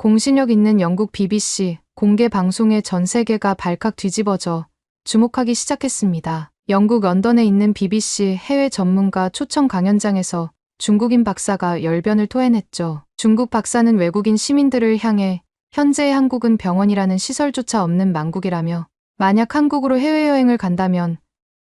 공신력 있는 영국 BBC 공개 방송에 전 세계가 발칵 뒤집어져 주목하기 시작했습니다. 영국 런던에 있는 BBC 해외 전문가 초청 강연장에서 중국인 박사가 열변을 토해냈죠. 중국 박사는 외국인 시민들을 향해 현재의 한국은 병원이라는 시설조차 없는 망국이라며 만약 한국으로 해외여행을 간다면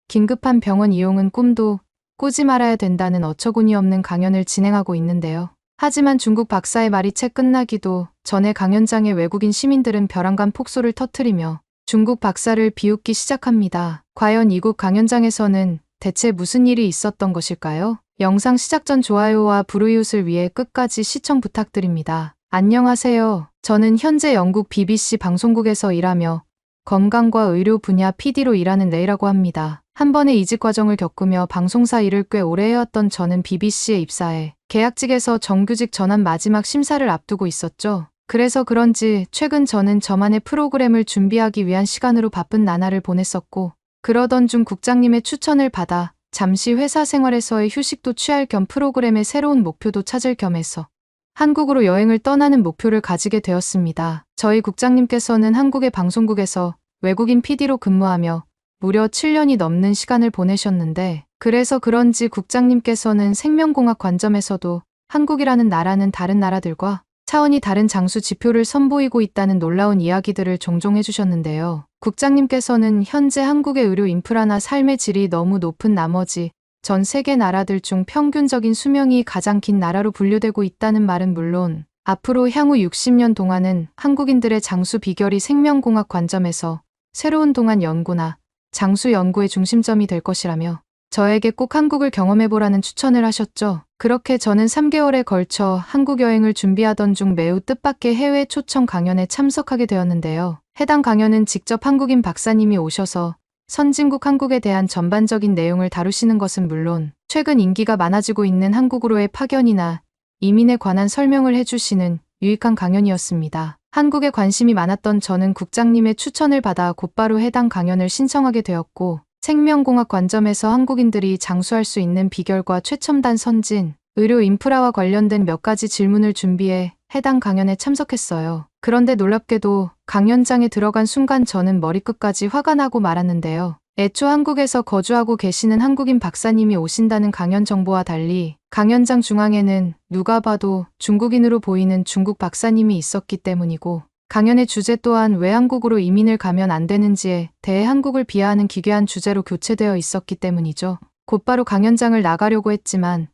긴급한 병원 이용은 꿈도 꾸지 말아야 된다는 어처구니 없는 강연을 진행하고 있는데요. 하지만 중국 박사의 말이 채 끝나기도 전에 강연장의 외국인 시민들은 벼랑간 폭소를 터뜨리며 중국 박사를 비웃기 시작합니다. 과연 이곳 강연장에서는 대체 무슨 일이 있었던 것일까요? 영상 시작 전 좋아요와 불우이웃을 위해 끝까지 시청 부탁드립니다. 안녕하세요. 저는 현재 영국 BBC 방송국에서 일하며 건강과 의료 분야 PD로 일하는 레이라고 합니다. 한 번의 이직 과정을 겪으며 방송사 일을 꽤 오래 해왔던 저는 BBC에 입사해 계약직에서 정규직 전환 마지막 심사를 앞두고 있었죠. 그래서 그런지 최근 저는 저만의 프로그램을 준비하기 위한 시간으로 바쁜 나날을 보냈었고 그러던 중 국장님의 추천을 받아 잠시 회사 생활에서의 휴식도 취할 겸 프로그램의 새로운 목표도 찾을 겸 해서 한국으로 여행을 떠나는 목표를 가지게 되었습니다. 저희 국장님께서는 한국의 방송국에서 외국인 PD로 근무하며 무려 7년이 넘는 시간을 보내셨는데 그래서 그런지 국장님께서는 생명공학 관점에서도 한국이라는 나라는 다른 나라들과 차원이 다른 장수 지표를 선보이고 있다는 놀라운 이야기들을 종종 해주셨는데요. 국장님께서는 현재 한국의 의료 인프라나 삶의 질이 너무 높은 나머지 전 세계 나라들 중 평균적인 수명이 가장 긴 나라로 분류되고 있다는 말은 물론 앞으로 향후 60년 동안은 한국인들의 장수 비결이 생명공학 관점에서 새로운 동안 연구나 장수 연구의 중심점이 될 것이라며 저에게 꼭 한국을 경험해보라는 추천을 하셨죠. 그렇게 저는 3개월에 걸쳐 한국 여행을 준비하던 중 매우 뜻밖의 해외 초청 강연에 참석하게 되었는데요. 해당 강연은 직접 한국인 박사님이 오셔서 선진국 한국에 대한 전반적인 내용을 다루시는 것은 물론 최근 인기가 많아지고 있는 한국으로의 파견이나 이민에 관한 설명을 해주시는 유익한 강연이었습니다. 한국에 관심이 많았던 저는 국장님의 추천을 받아 곧바로 해당 강연을 신청하게 되었고 생명공학 관점에서 한국인들이 장수할 수 있는 비결과 최첨단 선진, 의료 인프라와 관련된 몇 가지 질문을 준비해 해당 강연에 참석했어요. 그런데 놀랍게도 강연장에 들어간 순간 저는 머리끝까지 화가 나고 말았는데요. 애초 한국에서 거주하고 계시는 한국인 박사님이 오신다는 강연 정보와 달리 강연장 중앙에는 누가 봐도 중국인으로 보이는 중국 박사님이 있었기 때문이고 강연의 주제 또한 왜 한국으로 이민을 가면 안 되는지에 대해 한국을 비하하는 기괴한 주제로 교체되어 있었기 때문이죠. 곧바로 강연장을 나가려고 했지만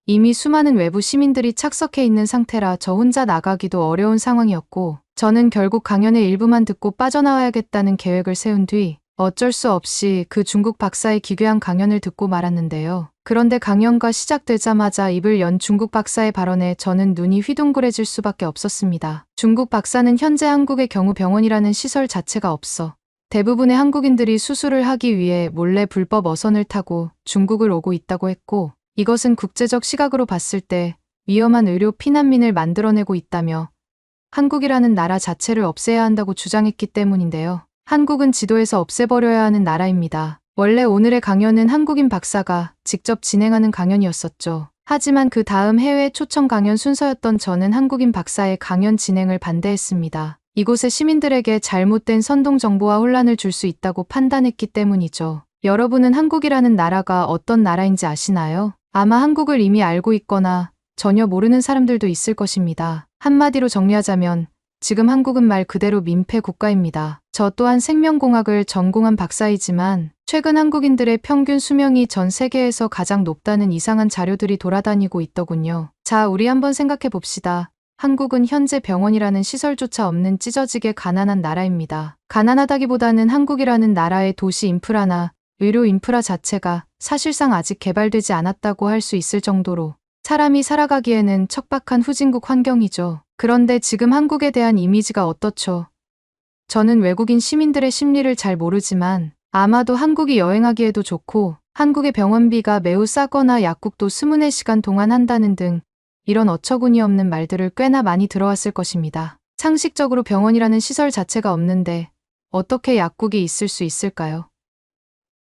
이미 수많은 외부 시민들이 착석해 있는 상태라 저 혼자 나가기도 어려운 상황이었고 저는 결국 강연의 일부만 듣고 빠져나와야겠다는 계획을 세운 뒤 어쩔 수 없이 그 중국 박사의 기괴한 강연을 듣고 말았는데요. 그런데 강연가 시작되자마자 입을 연 중국 박사의 발언에 저는 눈이 휘둥그레질 수밖에 없었습니다. 중국 박사는 현재 한국의 경우 병원이라는 시설 자체가 없어 대부분의 한국인들이 수술을 하기 위해 몰래 불법 어선을 타고 중국을 오고 있다고 했고 이것은 국제적 시각으로 봤을 때 위험한 의료 피난민을 만들어내고 있다며 한국이라는 나라 자체를 없애야 한다고 주장했기 때문인데요. 한국은 지도에서 없애버려야 하는 나라입니다. 원래 오늘의 강연은 한국인 박사가 직접 진행하는 강연이었었죠. 하지만 그 다음 해외 초청 강연 순서였던 저는 한국인 박사의 강연 진행을 반대했습니다. 이곳의 시민들에게 잘못된 선동 정보와 혼란을 줄 수 있다고 판단했기 때문이죠. 여러분은 한국이라는 나라가 어떤 나라인지 아시나요? 아마 한국을 이미 알고 있거나 전혀 모르는 사람들도 있을 것입니다. 한마디로 정리하자면 지금 한국은 말 그대로 민폐 국가입니다. 저 또한 생명공학을 전공한 박사이지만 최근 한국인들의 평균 수명이 전 세계에서 가장 높다는 이상한 자료들이 돌아다니고 있더군요. 자, 우리 한번 생각해 봅시다. 한국은 현재 병원이라는 시설조차 없는 찢어지게 가난한 나라입니다. 가난하다기보다는 한국이라는 나라의 도시 인프라나 의료 인프라 자체가 사실상 아직 개발되지 않았다고 할 수 있을 정도로 사람이 살아가기에는 척박한 후진국 환경이죠. 그런데 지금 한국에 대한 이미지가 어떻죠? 저는 외국인 시민들의 심리를 잘 모르지만 아마도 한국이 여행하기에도 좋고 한국의 병원비가 매우 싸거나 약국도 24시간 동안 한다는 등 이런 어처구니 없는 말들을 꽤나 많이 들어왔을 것입니다. 상식적으로 병원이라는 시설 자체가 없는데 어떻게 약국이 있을 수 있을까요?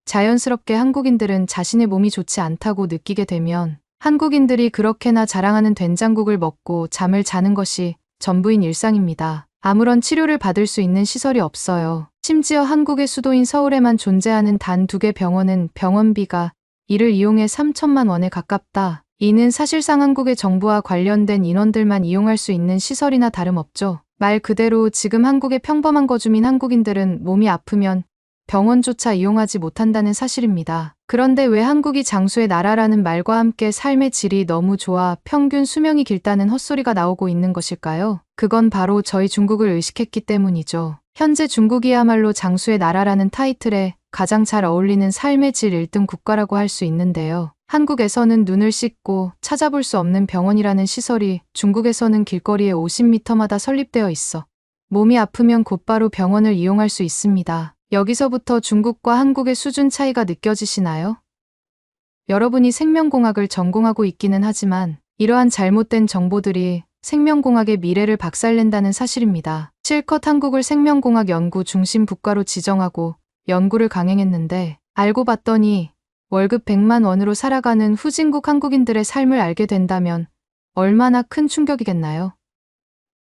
자연스럽게 한국인들은 자신의 몸이 좋지 않다고 느끼게 되면 한국인들이 그렇게나 자랑하는 된장국을 먹고 잠을 자는 것이 전부인 일상입니다. 아무런 치료를 받을 수 있는 시설이 없어요. 심지어 한국의 수도인 서울에만 존재하는 단 2개 병원은 병원비가 이를 이용해 3천만 원에 가깝다. 이는 사실상 한국의 정부와 관련된 인원들만 이용할 수 있는 시설이나 다름없죠. 말 그대로 지금 한국의 평범한 거주민 한국인들은 몸이 아프면 병원조차 이용하지 못한다는 사실입니다. 그런데 왜 한국이 장수의 나라라는 말과 함께 삶의 질이 너무 좋아 평균 수명이 길다는 헛소리가 나오고 있는 것일까요? 그건 바로 저희 중국을 의식했기 때문이죠. 현재 중국이야말로 장수의 나라라는 타이틀에 가장 잘 어울리는 삶의 질 1등 국가라고 할 수 있는데요. 한국에서는 눈을 씻고 찾아볼 수 없는 병원이라는 시설이 중국에서는 길거리에 50m마다 설립되어 있어 몸이 아프면 곧바로 병원을 이용할 수 있습니다. 여기서부터 중국과 한국의 수준 차이가 느껴지시나요? 여러분이 생명공학을 전공하고 있기는 하지만 이러한 잘못된 정보들이 생명공학의 미래를 박살낸다는 사실입니다. 실컷 한국을 생명공학 연구 중심 국가로 지정하고 연구를 강행했는데 알고 봤더니 월급 100만 원으로 살아가는 후진국 한국인들의 삶을 알게 된다면 얼마나 큰 충격이겠나요?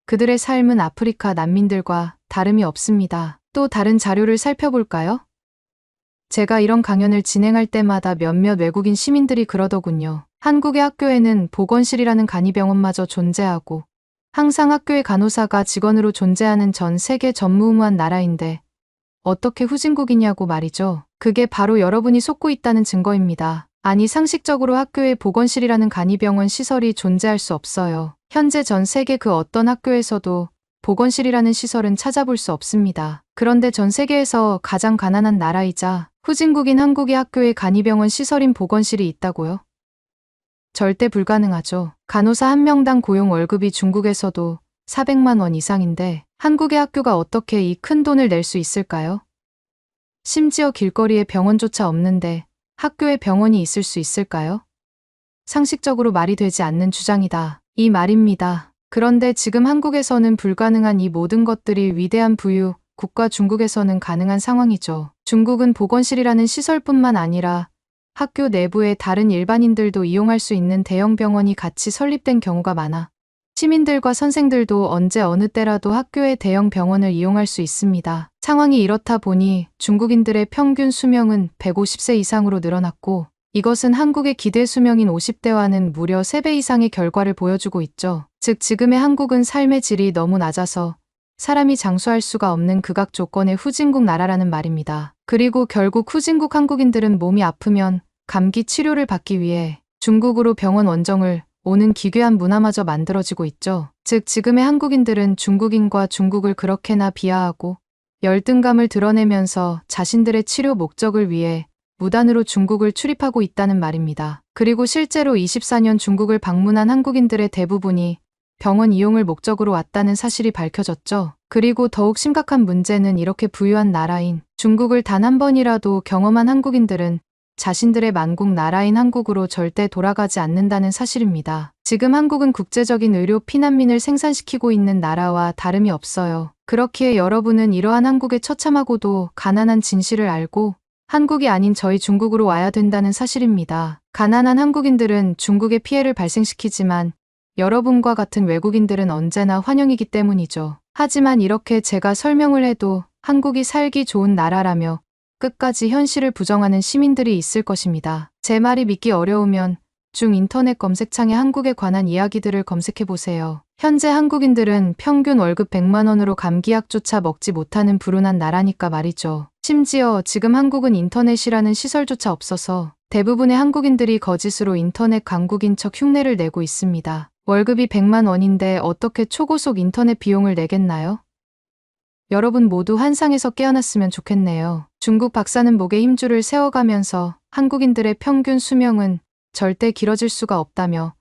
그들의 삶은 아프리카 난민들과 다름이 없습니다. 또 다른 자료를 살펴볼까요? 제가 이런 강연을 진행할 때마다 몇몇 외국인 시민들이 그러더군요. 한국의 학교에는 보건실이라는 간이병원마저 존재하고 항상 학교의 간호사가 직원으로 존재하는 전 세계 전무후무한 나라인데 어떻게 후진국이냐고 말이죠. 그게 바로 여러분이 속고 있다는 증거입니다. 아니 상식적으로 학교에 보건실이라는 간이병원 시설이 존재할 수 없어요. 현재 전 세계 그 어떤 학교에서도 보건실이라는 시설은 찾아볼 수 없습니다. 그런데 전 세계에서 가장 가난한 나라이자 후진국인 한국의 학교에 간이병원 시설인 보건실이 있다고요? 절대 불가능하죠. 간호사 한 명당 고용 월급이 중국에서도 400만 원 이상인데 한국의 학교가 어떻게 이 큰 돈을 낼 수 있을까요? 심지어 길거리에 병원조차 없는데 학교에 병원이 있을 수 있을까요? 상식적으로 말이 되지 않는 주장이다. 이 말입니다. 그런데 지금 한국에서는 불가능한 이 모든 것들이 위대한 부유 국가 중국에서는 가능한 상황이죠. 중국은 보건실이라는 시설뿐만 아니라 학교 내부에 다른 일반인들도 이용할 수 있는 대형 병원이 같이 설립된 경우가 많아 시민들과 선생들도 언제 어느 때라도 학교의 대형 병원을 이용할 수 있습니다. 상황이 이렇다 보니 중국인들의 평균 수명은 150세 이상으로 늘어났고 이것은 한국의 기대 수명인 50대와는 무려 3배 이상의 결과를 보여주고 있죠. 즉 지금의 한국은 삶의 질이 너무 낮아서 사람이 장수할 수가 없는 극악 조건의 후진국 나라라는 말입니다. 그리고 결국 후진국 한국인들은 몸이 아프면 감기 치료를 받기 위해 중국으로 병원 원정을 오는 기괴한 문화마저 만들어지고 있죠. 즉 지금의 한국인들은 중국인과 중국을 그렇게나 비하하고 열등감을 드러내면서 자신들의 치료 목적을 위해 무단으로 중국을 출입하고 있다는 말입니다. 그리고 실제로 24년 중국을 방문한 한국인들의 대부분이 병원 이용을 목적으로 왔다는 사실이 밝혀졌죠. 그리고 더욱 심각한 문제는 이렇게 부유한 나라인 중국을 단 한 번이라도 경험한 한국인들은 자신들의 만국 나라인 한국으로 절대 돌아가지 않는다는 사실입니다. 지금 한국은 국제적인 의료 피난민을 생산시키고 있는 나라와 다름이 없어요. 그렇기에 여러분은 이러한 한국의 처참하고도 가난한 진실을 알고 한국이 아닌 저희 중국으로 와야 된다는 사실입니다. 가난한 한국인들은 중국에 피해를 발생시키지만 여러분과 같은 외국인들은 언제나 환영이기 때문이죠. 하지만 이렇게 제가 설명을 해도 한국이 살기 좋은 나라라며 끝까지 현실을 부정하는 시민들이 있을 것입니다. 제 말이 믿기 어려우면 중 인터넷 검색창에 한국에 관한 이야기들을 검색해보세요. 현재 한국인들은 평균 월급 100만 원으로 감기약조차 먹지 못하는 불운한 나라니까 말이죠. 심지어 지금 한국은 인터넷이라는 시설조차 없어서 대부분의 한국인들이 거짓으로 인터넷 강국인 척 흉내를 내고 있습니다. 월급이 100만 원인데 어떻게 초고속 인터넷 비용을 내겠나요? 여러분 모두 환상에서 깨어났으면 좋겠네요. 중국 박사는 목에 힘줄을 세워가면서 한국인들의 평균 수명은 절대 길어질 수가 없다며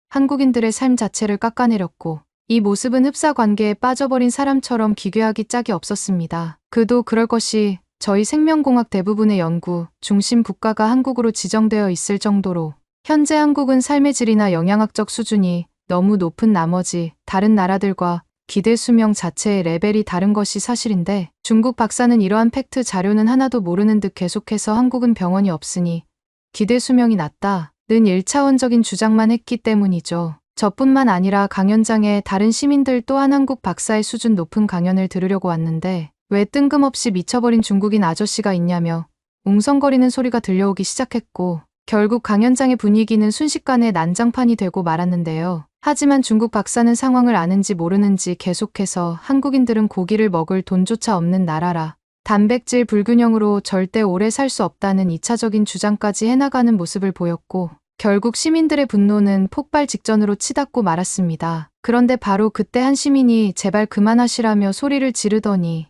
한국인들의 삶 자체를 깎아내렸고 이 모습은 흡사 관계에 빠져버린 사람처럼 기괴하기 짝이 없었습니다. 그도 그럴 것이 저희 생명공학 대부분의 연구 중심 국가가 한국으로 지정되어 있을 정도로 현재 한국은 삶의 질이나 영양학적 수준이 너무 높은 나머지 다른 나라들과 기대 수명 자체의 레벨이 다른 것이 사실인데 중국 박사는 이러한 팩트 자료는 하나도 모르는 듯 계속해서 한국은 병원이 없으니 기대 수명이 낮다는 1차원적인 주장만 했기 때문이죠. 저뿐만 아니라 강연장에 다른 시민들 또한 한국 박사의 수준 높은 강연을 들으려고 왔는데 왜 뜬금없이 미쳐버린 중국인 아저씨가 있냐며 웅성거리는 소리가 들려오기 시작했고 결국 강연장의 분위기는 순식간에 난장판이 되고 말았는데요. 하지만 중국 박사는 상황을 아는지 모르는지 계속해서 한국인들은 고기를 먹을 돈조차 없는 나라라 단백질 불균형으로 절대 오래 살 수 없다는 2차적인 주장까지 해나가는 모습을 보였고 결국 시민들의 분노는 폭발 직전으로 치닫고 말았습니다. 그런데 바로 그때 한 시민이 제발 그만하시라며 소리를 지르더니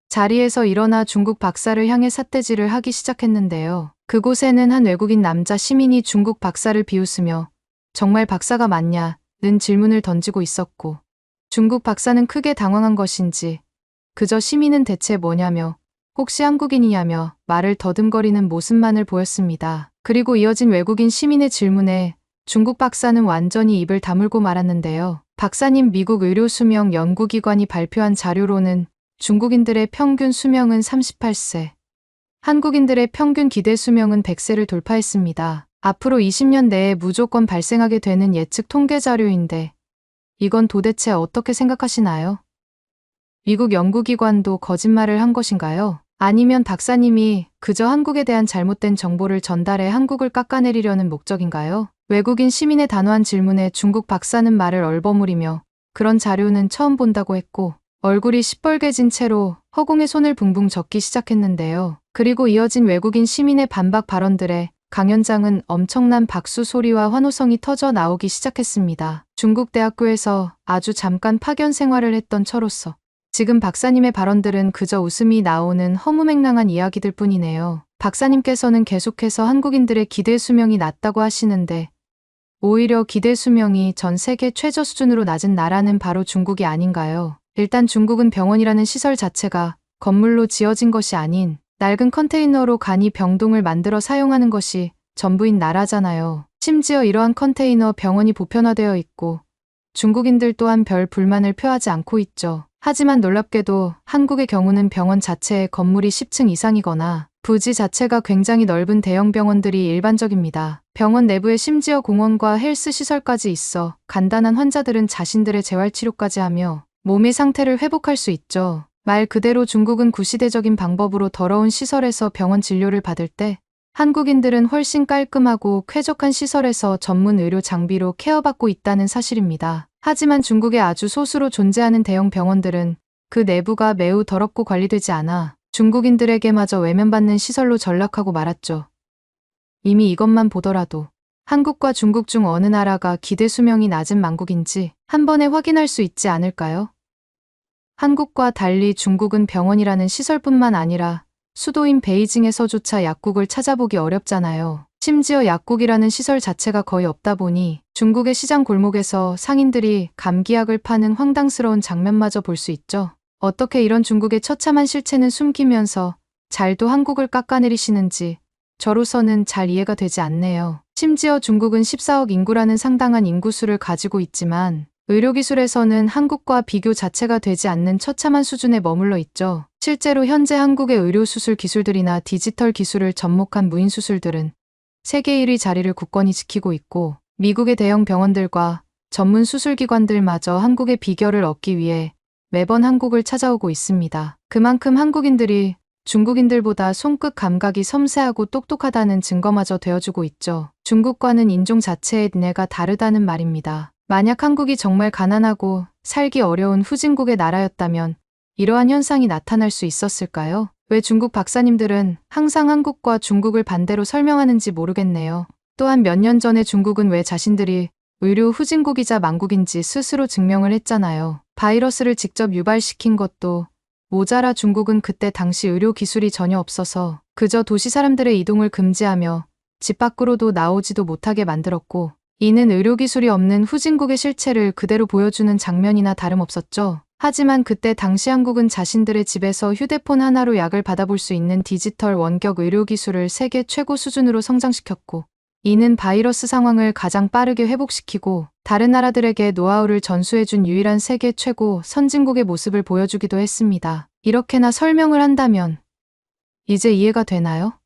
자리에서 일어나 중국 박사를 향해 삿대질을 하기 시작했는데요. 그곳에는 한 외국인 남자 시민이 중국 박사를 비웃으며 정말 박사가 맞냐? 는 질문을 던지고 있었고 중국 박사는 크게 당황한 것인지 그저 시민은 대체 뭐냐며 혹시 한국인이냐며 말을 더듬거리는 모습만을 보였습니다. 그리고 이어진 외국인 시민의 질문에 중국 박사는 완전히 입을 다물고 말았는데요. 박사님, 미국 의료수명 연구기관이 발표한 자료로는 중국인들의 평균 수명은 38세, 한국인들의 평균 기대 수명은 100세를 돌파했습니다. 앞으로 20년 내에 무조건 발생하게 되는 예측 통계 자료인데 이건 도대체 어떻게 생각하시나요? 미국 연구기관도 거짓말을 한 것인가요? 아니면 박사님이 그저 한국에 대한 잘못된 정보를 전달해 한국을 깎아내리려는 목적인가요? 외국인 시민의 단호한 질문에 중국 박사는 말을 얼버무리며 그런 자료는 처음 본다고 했고 얼굴이 시뻘개진 채로 허공에 손을 붕붕 젓기 시작했는데요. 그리고 이어진 외국인 시민의 반박 발언들에 강연장은 엄청난 박수 소리와 환호성이 터져 나오기 시작했습니다. 중국 대학교에서 아주 잠깐 파견 생활을 했던 저로서 지금 박사님의 발언들은 그저 웃음이 나오는 허무맹랑한 이야기들 뿐이네요. 박사님께서는 계속해서 한국인들의 기대 수명이 낮다고 하시는데 오히려 기대 수명이 전 세계 최저 수준으로 낮은 나라는 바로 중국이 아닌가요? 일단 중국은 병원이라는 시설 자체가 건물로 지어진 것이 아닌 낡은 컨테이너로 간이 병동을 만들어 사용하는 것이 전부인 나라잖아요. 심지어 이러한 컨테이너 병원이 보편화되어 있고 중국인들 또한 별 불만을 표하지 않고 있죠. 하지만 놀랍게도 한국의 경우는 병원 자체의 건물이 10층 이상이거나 부지 자체가 굉장히 넓은 대형 병원들이 일반적입니다. 병원 내부에 심지어 공원과 헬스 시설까지 있어 간단한 환자들은 자신들의 재활치료까지 하며 몸의 상태를 회복할 수 있죠. 말 그대로 중국은 구시대적인 방법으로 더러운 시설에서 병원 진료를 받을 때 한국인들은 훨씬 깔끔하고 쾌적한 시설에서 전문 의료 장비로 케어받고 있다는 사실입니다. 하지만 중국의 아주 소수로 존재하는 대형 병원들은 그 내부가 매우 더럽고 관리되지 않아 중국인들에게마저 외면받는 시설로 전락하고 말았죠. 이미 이것만 보더라도 한국과 중국 중 어느 나라가 기대 수명이 낮은 망국인지 한 번에 확인할 수 있지 않을까요? 한국과 달리 중국은 병원이라는 시설뿐만 아니라 수도인 베이징에서조차 약국을 찾아보기 어렵잖아요. 심지어 약국이라는 시설 자체가 거의 없다 보니 중국의 시장 골목에서 상인들이 감기약을 파는 황당스러운 장면마저 볼 수 있죠. 어떻게 이런 중국의 처참한 실체는 숨기면서 잘도 한국을 깎아내리시는지 저로서는 잘 이해가 되지 않네요. 심지어 중국은 14억 인구라는 상당한 인구수를 가지고 있지만 의료기술에서는 한국과 비교 자체가 되지 않는 처참한 수준에 머물러 있죠. 실제로 현재 한국의 의료수술 기술들이나 디지털 기술을 접목한 무인수술들은 세계 1위 자리를 굳건히 지키고 있고 미국의 대형 병원들과 전문 수술기관들마저 한국의 비결을 얻기 위해 매번 한국을 찾아오고 있습니다. 그만큼 한국인들이 중국인들보다 손끝 감각이 섬세하고 똑똑하다는 증거마저 되어주고 있죠. 중국과는 인종 자체의 내가 다르다는 말입니다. 만약 한국이 정말 가난하고 살기 어려운 후진국의 나라였다면 이러한 현상이 나타날 수 있었을까요? 왜 중국 박사님들은 항상 한국과 중국을 반대로 설명하는지 모르겠네요. 또한 몇 년 전에 중국은 왜 자신들이 의료 후진국이자 망국인지 스스로 증명을 했잖아요. 바이러스를 직접 유발시킨 것도 모자라 중국은 그때 당시 의료 기술이 전혀 없어서 그저 도시 사람들의 이동을 금지하며 집 밖으로도 나오지도 못하게 만들었고 이는 의료기술이 없는 후진국의 실체를 그대로 보여주는 장면이나 다름없었죠. 하지만 그때 당시 한국은 자신들의 집에서 휴대폰 하나로 약을 받아볼 수 있는 디지털 원격 의료기술을 세계 최고 수준으로 성장시켰고 이는 바이러스 상황을 가장 빠르게 회복시키고 다른 나라들에게 노하우를 전수해준 유일한 세계 최고 선진국의 모습을 보여주기도 했습니다. 이렇게나 설명을 한다면 이제 이해가 되나요?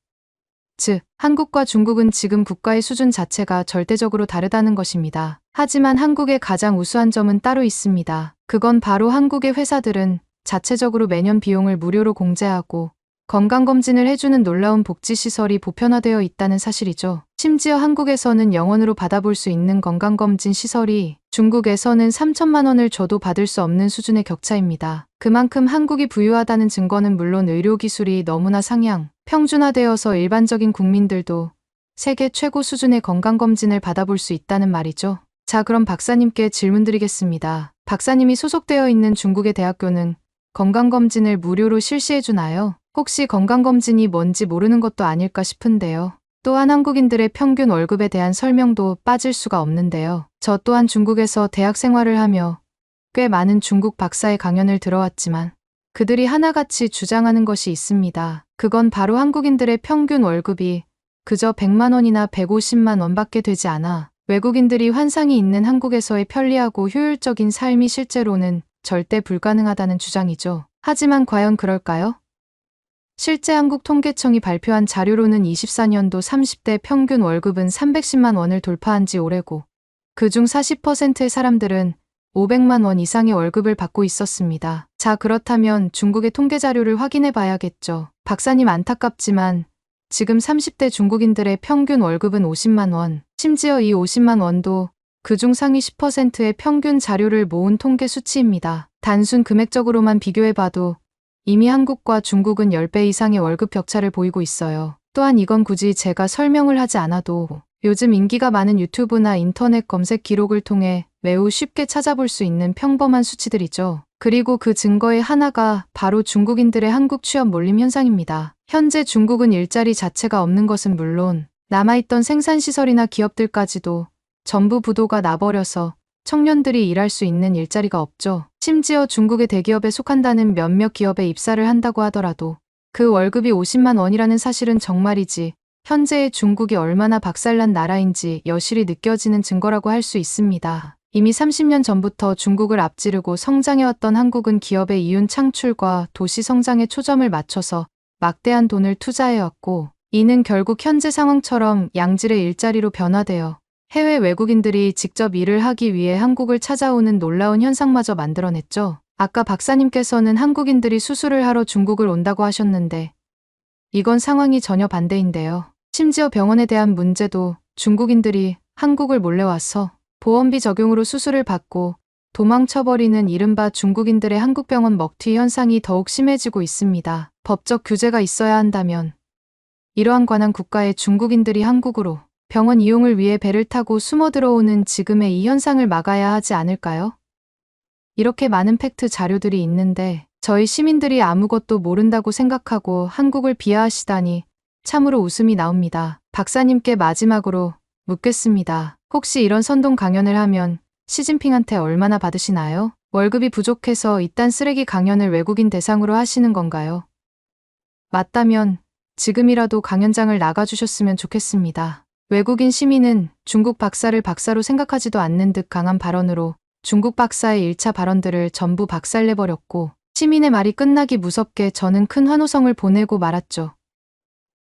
즉, 한국과 중국은 지금 국가의 수준 자체가 절대적으로 다르다는 것입니다. 하지만 한국의 가장 우수한 점은 따로 있습니다. 그건 바로 한국의 회사들은 자체적으로 매년 비용을 무료로 공제하고 건강검진을 해주는 놀라운 복지시설이 보편화되어 있다는 사실이죠. 심지어 한국에서는 영원으로 받아볼 수 있는 건강검진 시설이 중국에서는 3천만 원을 줘도 받을 수 없는 수준의 격차입니다. 그만큼 한국이 부유하다는 증거는 물론 의료기술이 너무나 상향, 평준화되어서 일반적인 국민들도 세계 최고 수준의 건강검진을 받아볼 수 있다는 말이죠. 자, 그럼 박사님께 질문 드리겠습니다. 박사님이 소속되어 있는 중국의 대학교는 건강검진을 무료로 실시해주나요? 혹시 건강검진이 뭔지 모르는 것도 아닐까 싶은데요. 또한 한국인들의 평균 월급에 대한 설명도 빠질 수가 없는데요. 저 또한 중국에서 대학 생활을 하며 꽤 많은 중국 박사의 강연을 들어왔지만 그들이 하나같이 주장하는 것이 있습니다. 그건 바로 한국인들의 평균 월급이 그저 100만 원이나 150만 원밖에 되지 않아 외국인들이 환상이 있는 한국에서의 편리하고 효율적인 삶이 실제로는 절대 불가능하다는 주장이죠. 하지만 과연 그럴까요? 실제 한국통계청이 발표한 자료로는 24년도 30대 평균 월급은 310만 원을 돌파한 지 오래고 그중 40%의 사람들은 500만 원 이상의 월급을 받고 있었습니다. 자, 그렇다면 중국의 통계 자료를 확인해 봐야겠죠. 박사님, 안타깝지만 지금 30대 중국인들의 평균 월급은 50만 원, 심지어 이 50만 원도 그중 상위 10%의 평균 자료를 모은 통계 수치입니다. 단순 금액적으로만 비교해봐도 이미 한국과 중국은 10배 이상의 월급 격차를 보이고 있어요. 또한 이건 굳이 제가 설명을 하지 않아도 요즘 인기가 많은 유튜브나 인터넷 검색 기록을 통해 매우 쉽게 찾아볼 수 있는 평범한 수치들이죠. 그리고 그 증거의 하나가 바로 중국인들의 한국 취업 몰림 현상입니다. 현재 중국은 일자리 자체가 없는 것은 물론 남아있던 생산시설이나 기업들까지도 전부 부도가 나버려서 청년들이 일할 수 있는 일자리가 없죠. 심지어 중국의 대기업에 속한다는 몇몇 기업에 입사를 한다고 하더라도 그 월급이 50만 원이라는 사실은 정말이지 현재의 중국이 얼마나 박살난 나라인지 여실히 느껴지는 증거라고 할 수 있습니다. 이미 30년 전부터 중국을 앞지르고 성장해왔던 한국은 기업의 이윤 창출과 도시 성장에 초점을 맞춰서 막대한 돈을 투자해왔고 이는 결국 현재 상황처럼 양질의 일자리로 변화되어 해외 외국인들이 직접 일을 하기 위해 한국을 찾아오는 놀라운 현상마저 만들어냈죠. 아까 박사님께서는 한국인들이 수술을 하러 중국을 온다고 하셨는데 이건 상황이 전혀 반대인데요. 심지어 병원에 대한 문제도 중국인들이 한국을 몰래 와서 보험비 적용으로 수술을 받고 도망쳐버리는 이른바 중국인들의 한국병원 먹튀 현상이 더욱 심해지고 있습니다. 법적 규제가 있어야 한다면 이러한 관한 국가의 중국인들이 한국으로 병원 이용을 위해 배를 타고 숨어 들어오는 지금의 이 현상을 막아야 하지 않을까요? 이렇게 많은 팩트 자료들이 있는데 저희 시민들이 아무것도 모른다고 생각하고 한국을 비하하시다니 참으로 웃음이 나옵니다. 박사님께 마지막으로 묻겠습니다. 혹시 이런 선동 강연을 하면 시진핑한테 얼마나 받으시나요? 월급이 부족해서 이딴 쓰레기 강연을 외국인 대상으로 하시는 건가요? 맞다면 지금이라도 강연장을 나가주셨으면 좋겠습니다. 외국인 시민은 중국 박사를 박사로 생각하지도 않는 듯 강한 발언으로 중국 박사의 1차 발언들을 전부 박살내버렸고 시민의 말이 끝나기 무섭게 저는 큰 환호성을 보내고 말았죠.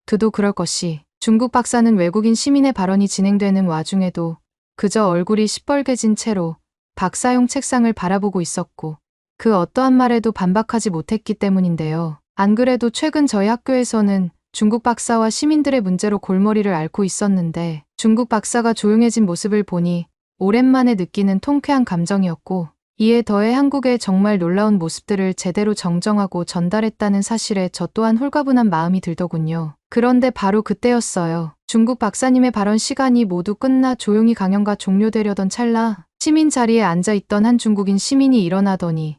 그도 그럴 것이 중국 박사는 외국인 시민의 발언이 진행되는 와중에도 그저 얼굴이 시뻘개진 채로 박사용 책상을 바라보고 있었고 그 어떠한 말에도 반박하지 못했기 때문인데요. 안 그래도 최근 저희 학교에서는 중국 박사와 시민들의 문제로 골머리를 앓고 있었는데 중국 박사가 조용해진 모습을 보니 오랜만에 느끼는 통쾌한 감정이었고 이에 더해 한국의 정말 놀라운 모습들을 제대로 정정하고 전달했다는 사실에 저 또한 홀가분한 마음이 들더군요. 그런데 바로 그때였어요. 중국 박사님의 발언 시간이 모두 끝나 조용히 강연가 종료되려던 찰나 시민 자리에 앉아있던 한 중국인 시민이 일어나더니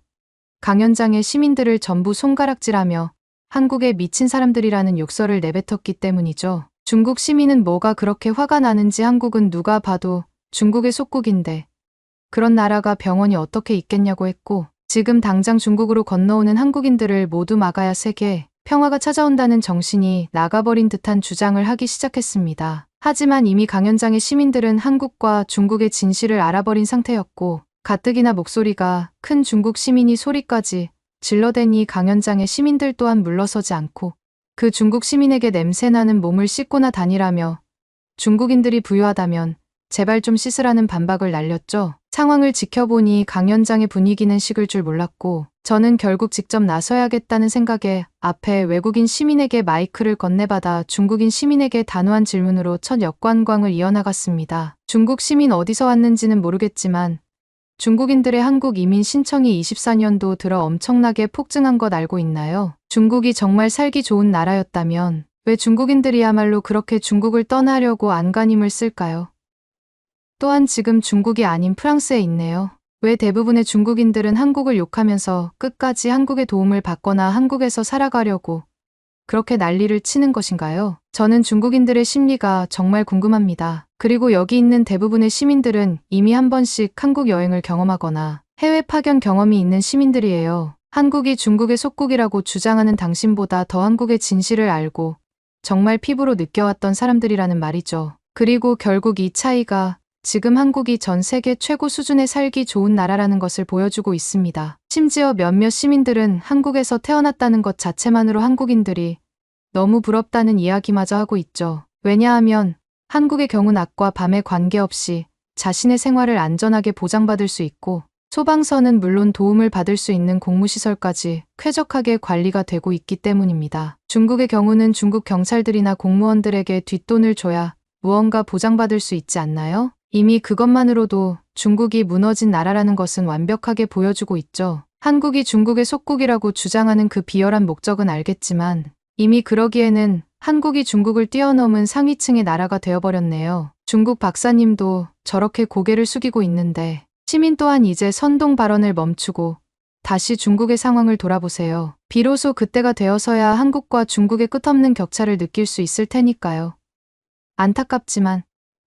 강연장의 시민들을 전부 손가락질하며 한국에 미친 사람들이라는 욕설을 내뱉었기 때문이죠. 중국 시민은 뭐가 그렇게 화가 나는지 한국은 누가 봐도 중국의 속국인데 그런 나라가 병원이 어떻게 있겠냐고 했고 지금 당장 중국으로 건너오는 한국인들을 모두 막아야 세계 평화가 찾아온다는 정신이 나가버린 듯한 주장을 하기 시작했습니다. 하지만 이미 강연장의 시민들은 한국과 중국의 진실을 알아버린 상태였고 가뜩이나 목소리가 큰 중국 시민이 소리까지 질러대니 강연장의 시민들 또한 물러서지 않고 그 중국 시민에게 냄새나는 몸을 씻고나 다니라며 중국인들이 부유하다면 제발 좀 씻으라는 반박을 날렸죠. 상황을 지켜보니 강연장의 분위기는 식을 줄 몰랐고 저는 결국 직접 나서야겠다는 생각에 앞에 외국인 시민에게 마이크를 건네받아 중국인 시민에게 단호한 질문으로 첫 역관광을 이어나갔습니다. 중국 시민 어디서 왔는지는 모르겠지만 중국인들의 한국 이민 신청이 24년도 들어 엄청나게 폭증한 것 알고 있나요? 중국이 정말 살기 좋은 나라였다면 왜 중국인들이야말로 그렇게 중국을 떠나려고 안간힘을 쓸까요? 또한 지금 중국이 아닌 프랑스에 있네요. 왜 대부분의 중국인들은 한국을 욕하면서 끝까지 한국의 도움을 받거나 한국에서 살아가려고 그렇게 난리를 치는 것인가요? 저는 중국인들의 심리가 정말 궁금합니다. 그리고 여기 있는 대부분의 시민들은 이미 한 번씩 한국 여행을 경험하거나 해외 파견 경험이 있는 시민들이에요. 한국이 중국의 속국이라고 주장하는 당신보다 더 한국의 진실을 알고 정말 피부로 느껴왔던 사람들이라는 말이죠. 그리고 결국 이 차이가 지금 한국이 전 세계 최고 수준의 살기 좋은 나라라는 것을 보여주고 있습니다. 심지어 몇몇 시민들은 한국에서 태어났다는 것 자체만으로 한국인들이 너무 부럽다는 이야기마저 하고 있죠. 왜냐하면 한국의 경우 낮과 밤에 관계없이 자신의 생활을 안전하게 보장받을 수 있고 소방서는 물론 도움을 받을 수 있는 공무시설까지 쾌적하게 관리가 되고 있기 때문입니다. 중국의 경우는 중국 경찰들이나 공무원들에게 뒷돈을 줘야 무언가 보장받을 수 있지 않나요? 이미 그것만으로도 중국이 무너진 나라라는 것은 완벽하게 보여주고 있죠. 한국이 중국의 속국이라고 주장하는 그 비열한 목적은 알겠지만 이미 그러기에는 한국이 중국을 뛰어넘은 상위층의 나라가 되어버렸네요. 중국 박사님도 저렇게 고개를 숙이고 있는데 시민 또한 이제 선동 발언을 멈추고 다시 중국의 상황을 돌아보세요. 비로소 그때가 되어서야 한국과 중국의 끝없는 격차를 느낄 수 있을 테니까요. 안타깝지만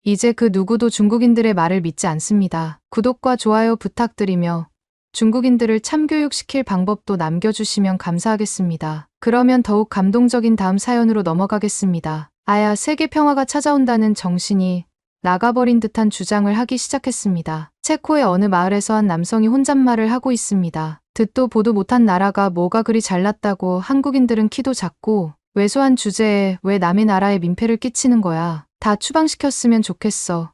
이제 그 누구도 중국인들의 말을 믿지 않습니다. 구독과 좋아요 부탁드리며 중국인들을 참교육시킬 방법도 남겨주시면 감사하겠습니다. 그러면 더욱 감동적인 다음 사연으로 넘어가겠습니다. 아야, 세계 평화가 찾아온다는 정신이 나가버린 듯한 주장을 하기 시작했습니다. 체코의 어느 마을에서 한 남성이 혼잣말을 하고 있습니다. 듣도 보도 못한 나라가 뭐가 그리 잘났다고 한국인들은 키도 작고 왜소한 주제에 왜 남의 나라에 민폐를 끼치는 거야. 다 추방시켰으면 좋겠어.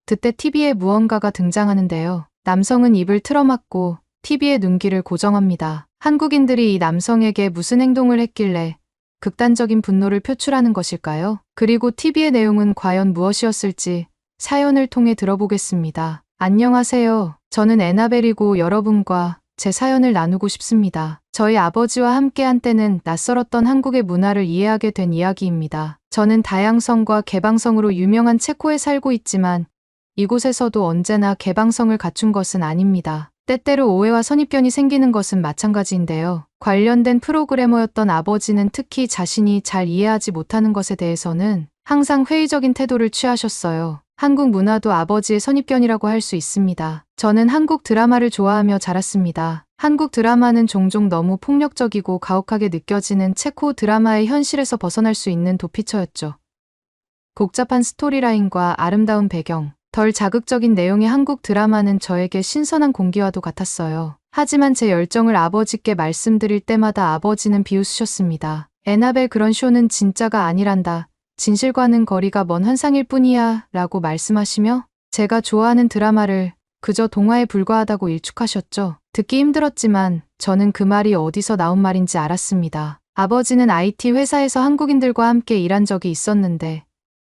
그때 TV에 무언가가 등장하는데요. 남성은 입을 틀어막고 TV의 눈길을 고정합니다. 한국인들이 이 남성에게 무슨 행동을 했길래 극단적인 분노를 표출하는 것일까요? 그리고 TV의 내용은 과연 무엇이었을지 사연을 통해 들어보겠습니다. 안녕하세요. 저는 에나벨이고 여러분과 제 사연을 나누고 싶습니다. 저희 아버지와 함께 한때는 낯설었던 한국의 문화를 이해하게 된 이야기입니다. 저는 다양성과 개방성으로 유명한 체코에 살고 있지만 이곳에서도 언제나 개방성을 갖춘 것은 아닙니다. 때때로 오해와 선입견이 생기는 것은 마찬가지인데요. 관련된 프로그래머였던 아버지는 특히 자신이 잘 이해하지 못하는 것에 대해서는 항상 회의적인 태도를 취하셨어요. 한국 문화도 아버지의 선입견이라고 할 수 있습니다. 저는 한국 드라마를 좋아하며 자랐습니다. 한국 드라마는 종종 너무 폭력적이고 가혹하게 느껴지는 체코 드라마의 현실에서 벗어날 수 있는 도피처였죠. 복잡한 스토리라인과 아름다운 배경, 덜 자극적인 내용의 한국 드라마는 저에게 신선한 공기와도 같았어요. 하지만 제 열정을 아버지께 말씀드릴 때마다 아버지는 비웃으셨습니다. 에나벨 그런 쇼는 진짜가 아니란다. 진실과는 거리가 먼 환상일 뿐이야 라고 말씀하시며 제가 좋아하는 드라마를 그저 동화에 불과하다고 일축하셨죠. 듣기 힘들었지만 저는 그 말이 어디서 나온 말인지 알았습니다. 아버지는 IT 회사에서 한국인들과 함께 일한 적이 있었는데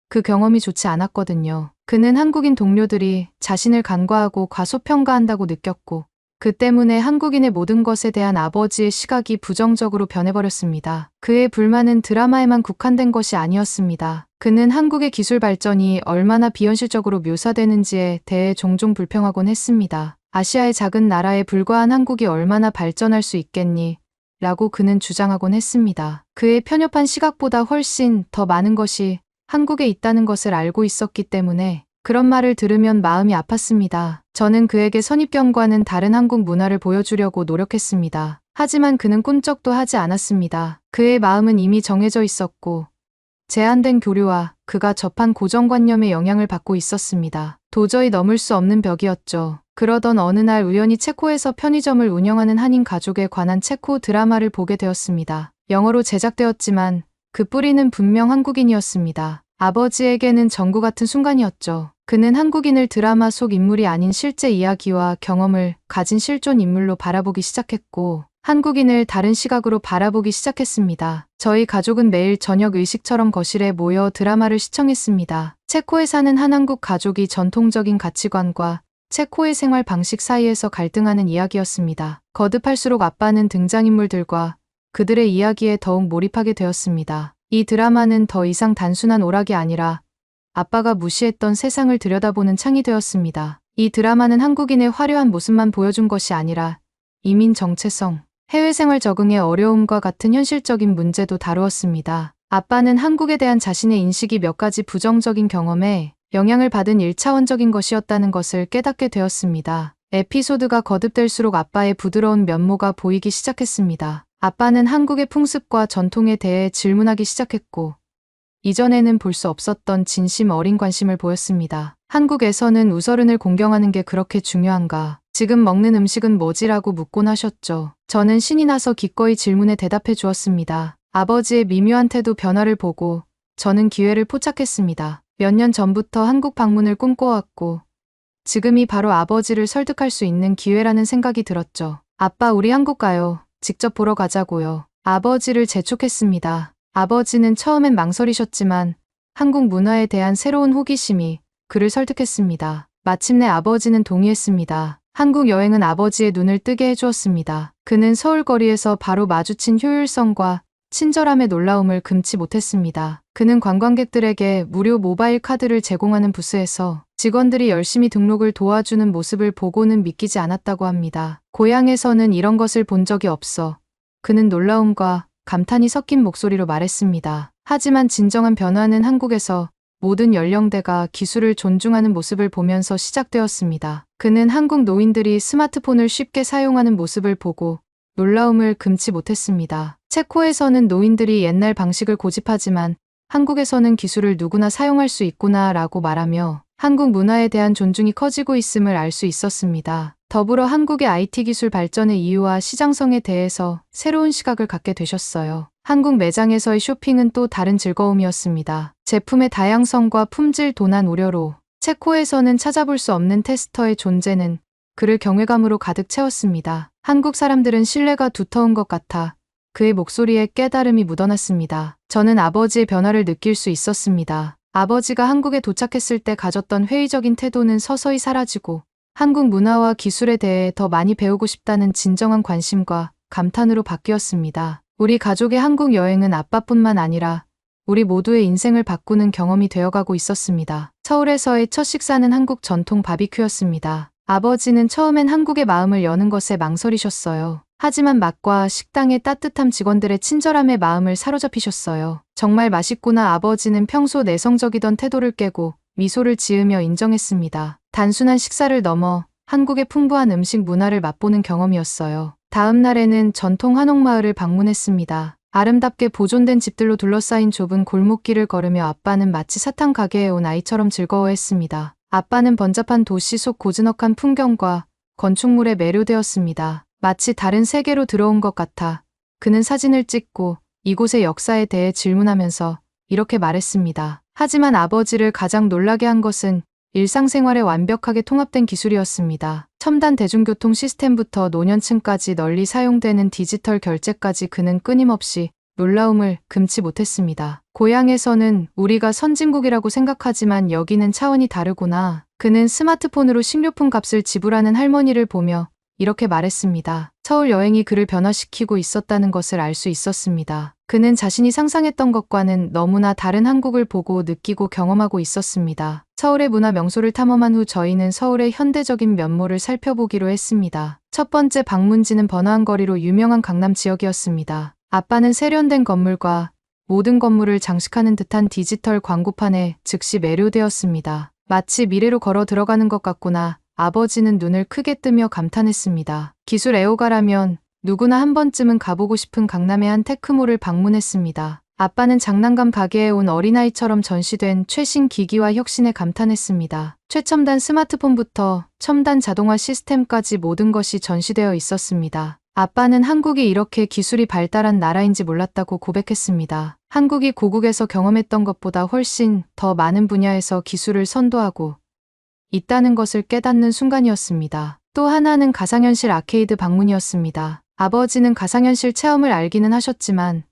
그 경험이 좋지 않았거든요. 그는 한국인 동료들이 자신을 간과하고 과소평가한다고 느꼈고 그 때문에 한국인의 모든 것에 대한 아버지의 시각이 부정적으로 변해버렸습니다. 그의 불만은 드라마에만 국한된 것이 아니었습니다. 그는 한국의 기술 발전이 얼마나 비현실적으로 묘사되는지에 대해 종종 불평하곤 했습니다. 아시아의 작은 나라에 불과한 한국이 얼마나 발전할 수 있겠니? 라고 그는 주장하곤 했습니다. 그의 편협한 시각보다 훨씬 더 많은 것이 한국에 있다는 것을 알고 있었기 때문에 그런 말을 들으면 마음이 아팠습니다. 저는 그에게 선입견과는 다른 한국 문화를 보여주려고 노력했습니다. 하지만 그는 꿈쩍도 하지 않았습니다. 그의 마음은 이미 정해져 있었고 제한된 교류와 그가 접한 고정관념의 영향을 받고 있었습니다. 도저히 넘을 수 없는 벽이었죠. 그러던 어느 날 우연히 체코에서 편의점을 운영하는 한인 가족에 관한 체코 드라마를 보게 되었습니다. 영어로 제작되었지만 그 뿌리는 분명 한국인이었습니다. 아버지에게는 전구 같은 순간이었죠. 그는 한국인을 드라마 속 인물이 아닌 실제 이야기와 경험을 가진 실존 인물로 바라보기 시작했고, 한국인을 다른 시각으로 바라보기 시작했습니다. 저희 가족은 매일 저녁 의식처럼 거실에 모여 드라마를 시청했습니다. 체코에 사는 한 한국 가족이 전통적인 가치관과 체코의 생활 방식 사이에서 갈등하는 이야기였습니다. 거듭할수록 아빠는 등장인물들과 그들의 이야기에 더욱 몰입하게 되었습니다. 이 드라마는 더 이상 단순한 오락이 아니라 아빠가 무시했던 세상을 들여다보는 창이 되었습니다. 이 드라마는 한국인의 화려한 모습만 보여준 것이 아니라 이민 정체성, 해외 생활 적응의 어려움과 같은 현실적인 문제도 다루었습니다. 아빠는 한국에 대한 자신의 인식이 몇 가지 부정적인 경험에 영향을 받은 1차원적인 것이었다는 것을 깨닫게 되었습니다. 에피소드가 거듭될수록 아빠의 부드러운 면모가 보이기 시작했습니다. 아빠는 한국의 풍습과 전통에 대해 질문하기 시작했고, 이전에는 볼 수 없었던 진심 어린 관심을 보였습니다. 한국에서는 우서른을 공경하는 게 그렇게 중요한가? 지금 먹는 음식은 뭐지라고 묻곤 하셨죠. 저는 신이 나서 기꺼이 질문에 대답해 주었습니다. 아버지의 미묘한 태도 변화를 보고 저는 기회를 포착했습니다. 몇 년 전부터 한국 방문을 꿈꿔왔고, 지금이 바로 아버지를 설득할 수 있는 기회라는 생각이 들었죠. 아빠, 우리 한국 가요. 직접 보러 가자고요. 아버지를 재촉했습니다. 아버지는 처음엔 망설이셨지만 한국 문화에 대한 새로운 호기심이 그를 설득했습니다. 마침내 아버지는 동의했습니다. 한국 여행은 아버지의 눈을 뜨게 해주었습니다. 그는 서울 거리에서 바로 마주친 효율성과 친절함의 놀라움을 금치 못했습니다. 그는 관광객들에게 무료 모바일 카드를 제공하는 부스에서 직원들이 열심히 등록을 도와주는 모습을 보고는 믿기지 않았다고 합니다. 고향에서는 이런 것을 본 적이 없어. 그는 놀라움과 감탄이 섞인 목소리로 말했습니다. 하지만 진정한 변화는 한국에서 모든 연령대가 기술을 존중하는 모습을 보면서 시작되었습니다. 그는 한국 노인들이 스마트폰을 쉽게 사용하는 모습을 보고 놀라움을 금치 못했습니다. 체코에서는 노인들이 옛날 방식을 고집하지만 한국에서는 기술을 누구나 사용할 수 있구나 라고 말하며 한국 문화에 대한 존중이 커지고 있음을 알 수 있었습니다. 더불어 한국의 IT 기술 발전의 이유와 시장성에 대해서 새로운 시각을 갖게 되셨어요. 한국 매장에서의 쇼핑은 또 다른 즐거움이었습니다. 제품의 다양성과 품질 도난 우려로 체코에서는 찾아볼 수 없는 테스터의 존재는 그를 경외감으로 가득 채웠습니다. 한국 사람들은 신뢰가 두터운 것 같아 그의 목소리에 깨달음이 묻어났습니다. 저는 아버지의 변화를 느낄 수 있었습니다. 아버지가 한국에 도착했을 때 가졌던 회의적인 태도는 서서히 사라지고 한국 문화와 기술에 대해 더 많이 배우고 싶다는 진정한 관심과 감탄으로 바뀌었습니다. 우리 가족의 한국 여행은 아빠뿐만 아니라 우리 모두의 인생을 바꾸는 경험이 되어가고 있었습니다. 서울에서의 첫 식사는 한국 전통 바비큐였습니다. 아버지는 처음엔 한국의 마음을 여는 것에 망설이셨어요. 하지만 맛과 식당의 따뜻함, 직원들의 친절함에 마음을 사로잡히셨어요. 정말 맛있구나. 아버지는 평소 내성적이던 태도를 깨고 미소를 지으며 인정했습니다. 단순한 식사를 넘어 한국의 풍부한 음식 문화를 맛보는 경험이었어요. 다음 날에는 전통 한옥마을을 방문했습니다. 아름답게 보존된 집들로 둘러싸인 좁은 골목길을 걸으며 아빠는 마치 사탕 가게에 온 아이처럼 즐거워했습니다. 아빠는 번잡한 도시 속 고즈넉한 풍경과 건축물에 매료되었습니다. 마치 다른 세계로 들어온 것 같아 그는 사진을 찍고 이곳의 역사에 대해 질문하면서 이렇게 말했습니다. 하지만 아버지를 가장 놀라게 한 것은 일상생활에 완벽하게 통합된 기술이었습니다. 첨단 대중교통 시스템부터 노년층까지 널리 사용되는 디지털 결제까지 그는 끊임없이 놀라움을 금치 못했습니다. 고향에서는 우리가 선진국이라고 생각하지만 여기는 차원이 다르구나. 그는 스마트폰으로 식료품 값을 지불하는 할머니를 보며 이렇게 말했습니다. 서울 여행이 그를 변화시키고 있었다는 것을 알 수 있었습니다. 그는 자신이 상상했던 것과는 너무나 다른 한국을 보고 느끼고 경험하고 있었습니다. 서울의 문화 명소를 탐험한 후 저희는 서울의 현대적인 면모를 살펴보기로 했습니다. 첫 번째 방문지는 번화한 거리로 유명한 강남 지역이었습니다. 아빠는 세련된 건물과 모든 건물을 장식하는 듯한 디지털 광고판에 즉시 매료되었습니다. 마치 미래로 걸어 들어가는 것 같구나. 아버지는 눈을 크게 뜨며 감탄했습니다. 기술 애호가라면 누구나 한 번쯤은 가보고 싶은 강남의 한 테크몰을 방문했습니다. 아빠는 장난감 가게에 온 어린아이처럼 전시된 최신 기기와 혁신에 감탄했습니다. 최첨단 스마트폰부터 첨단 자동화 시스템까지 모든 것이 전시되어 있었습니다. 아빠는 한국이 이렇게 기술이 발달한 나라인지 몰랐다고 고백했습니다. 한국이 고국에서 경험했던 것보다 훨씬 더 많은 분야에서 기술을 선도하고 있다는 것을 깨닫는 순간이었습니다. 또 하나는 가상현실 아케이드 방문이었습니다. 아버지는 가상현실 체험을 알기는 하셨지만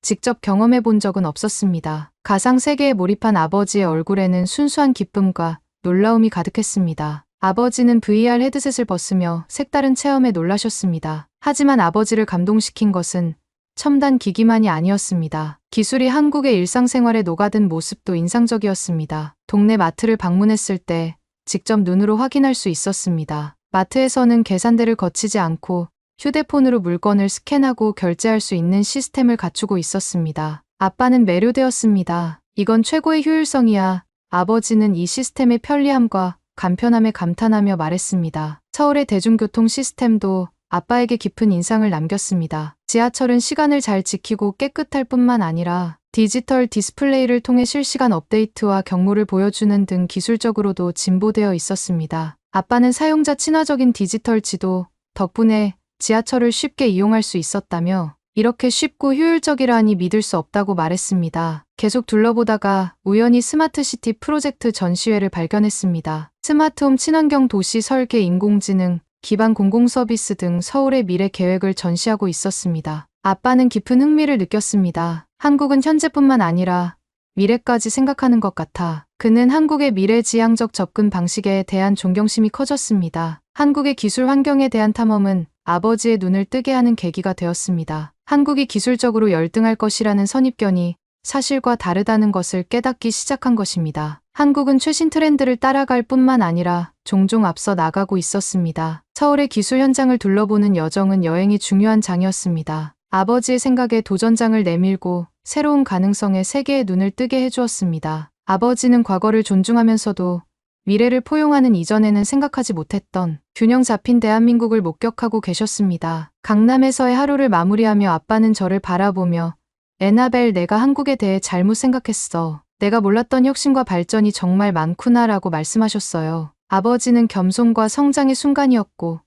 직접 경험해 본 적은 없었습니다. 가상 세계에 몰입한 아버지의 얼굴에는 순수한 기쁨과 놀라움이 가득했습니다. 아버지는 VR 헤드셋을 벗으며 색다른 체험에 놀라셨습니다. 하지만 아버지를 감동시킨 것은 첨단 기기만이 아니었습니다. 기술이 한국의 일상생활에 녹아든 모습도 인상적이었습니다. 동네 마트를 방문했을 때 직접 눈으로 확인할 수 있었습니다. 마트에서는 계산대를 거치지 않고 휴대폰으로 물건을 스캔하고 결제할 수 있는 시스템을 갖추고 있었습니다. 아빠는 매료되었습니다. 이건 최고의 효율성이야. 아버지는 이 시스템의 편리함과 간편함에 감탄하며 말했습니다. 서울의 대중교통 시스템도 아빠에게 깊은 인상을 남겼습니다. 지하철은 시간을 잘 지키고 깨끗할 뿐만 아니라 디지털 디스플레이를 통해 실시간 업데이트와 경로를 보여주는 등 기술적으로도 진보되어 있었습니다. 아빠는 사용자 친화적인 디지털 지도 덕분에 지하철을 쉽게 이용할 수 있었다며 이렇게 쉽고 효율적이라니 믿을 수 없다고 말했습니다. 계속 둘러보다가 우연히 스마트시티 프로젝트 전시회를 발견했습니다. 스마트홈 친환경 도시 설계 인공지능 기반 공공서비스 등 서울의 미래 계획을 전시하고 있었습니다. 아빠는 깊은 흥미를 느꼈습니다. 한국은 현재뿐만 아니라 미래까지 생각하는 것 같아 그는 한국의 미래지향적 접근 방식에 대한 존경심이 커졌습니다. 한국의 기술 환경에 대한 탐험은 아버지의 눈을 뜨게 하는 계기가 되었습니다. 한국이 기술적으로 열등할 것이라는 선입견이 사실과 다르다는 것을 깨닫기 시작한 것입니다. 한국은 최신 트렌드를 따라갈 뿐만 아니라 종종 앞서 나가고 있었습니다. 서울의 기술 현장을 둘러보는 여정은 여행이 중요한 장이었습니다. 아버지의 생각에 도전장을 내밀고 새로운 가능성에 세계의 눈을 뜨게 해주었습니다. 아버지는 과거를 존중하면서도 미래를 포용하는 이전에는 생각하지 못했던 균형 잡힌 대한민국을 목격하고 계셨습니다. 강남에서의 하루를 마무리하며 아빠는 저를 바라보며 에나벨, 내가 한국에 대해 잘못 생각했어. 내가 몰랐던 혁신과 발전이 정말 많구나라고 말씀하셨어요. 아버지는 겸손과 성장의 순간이었고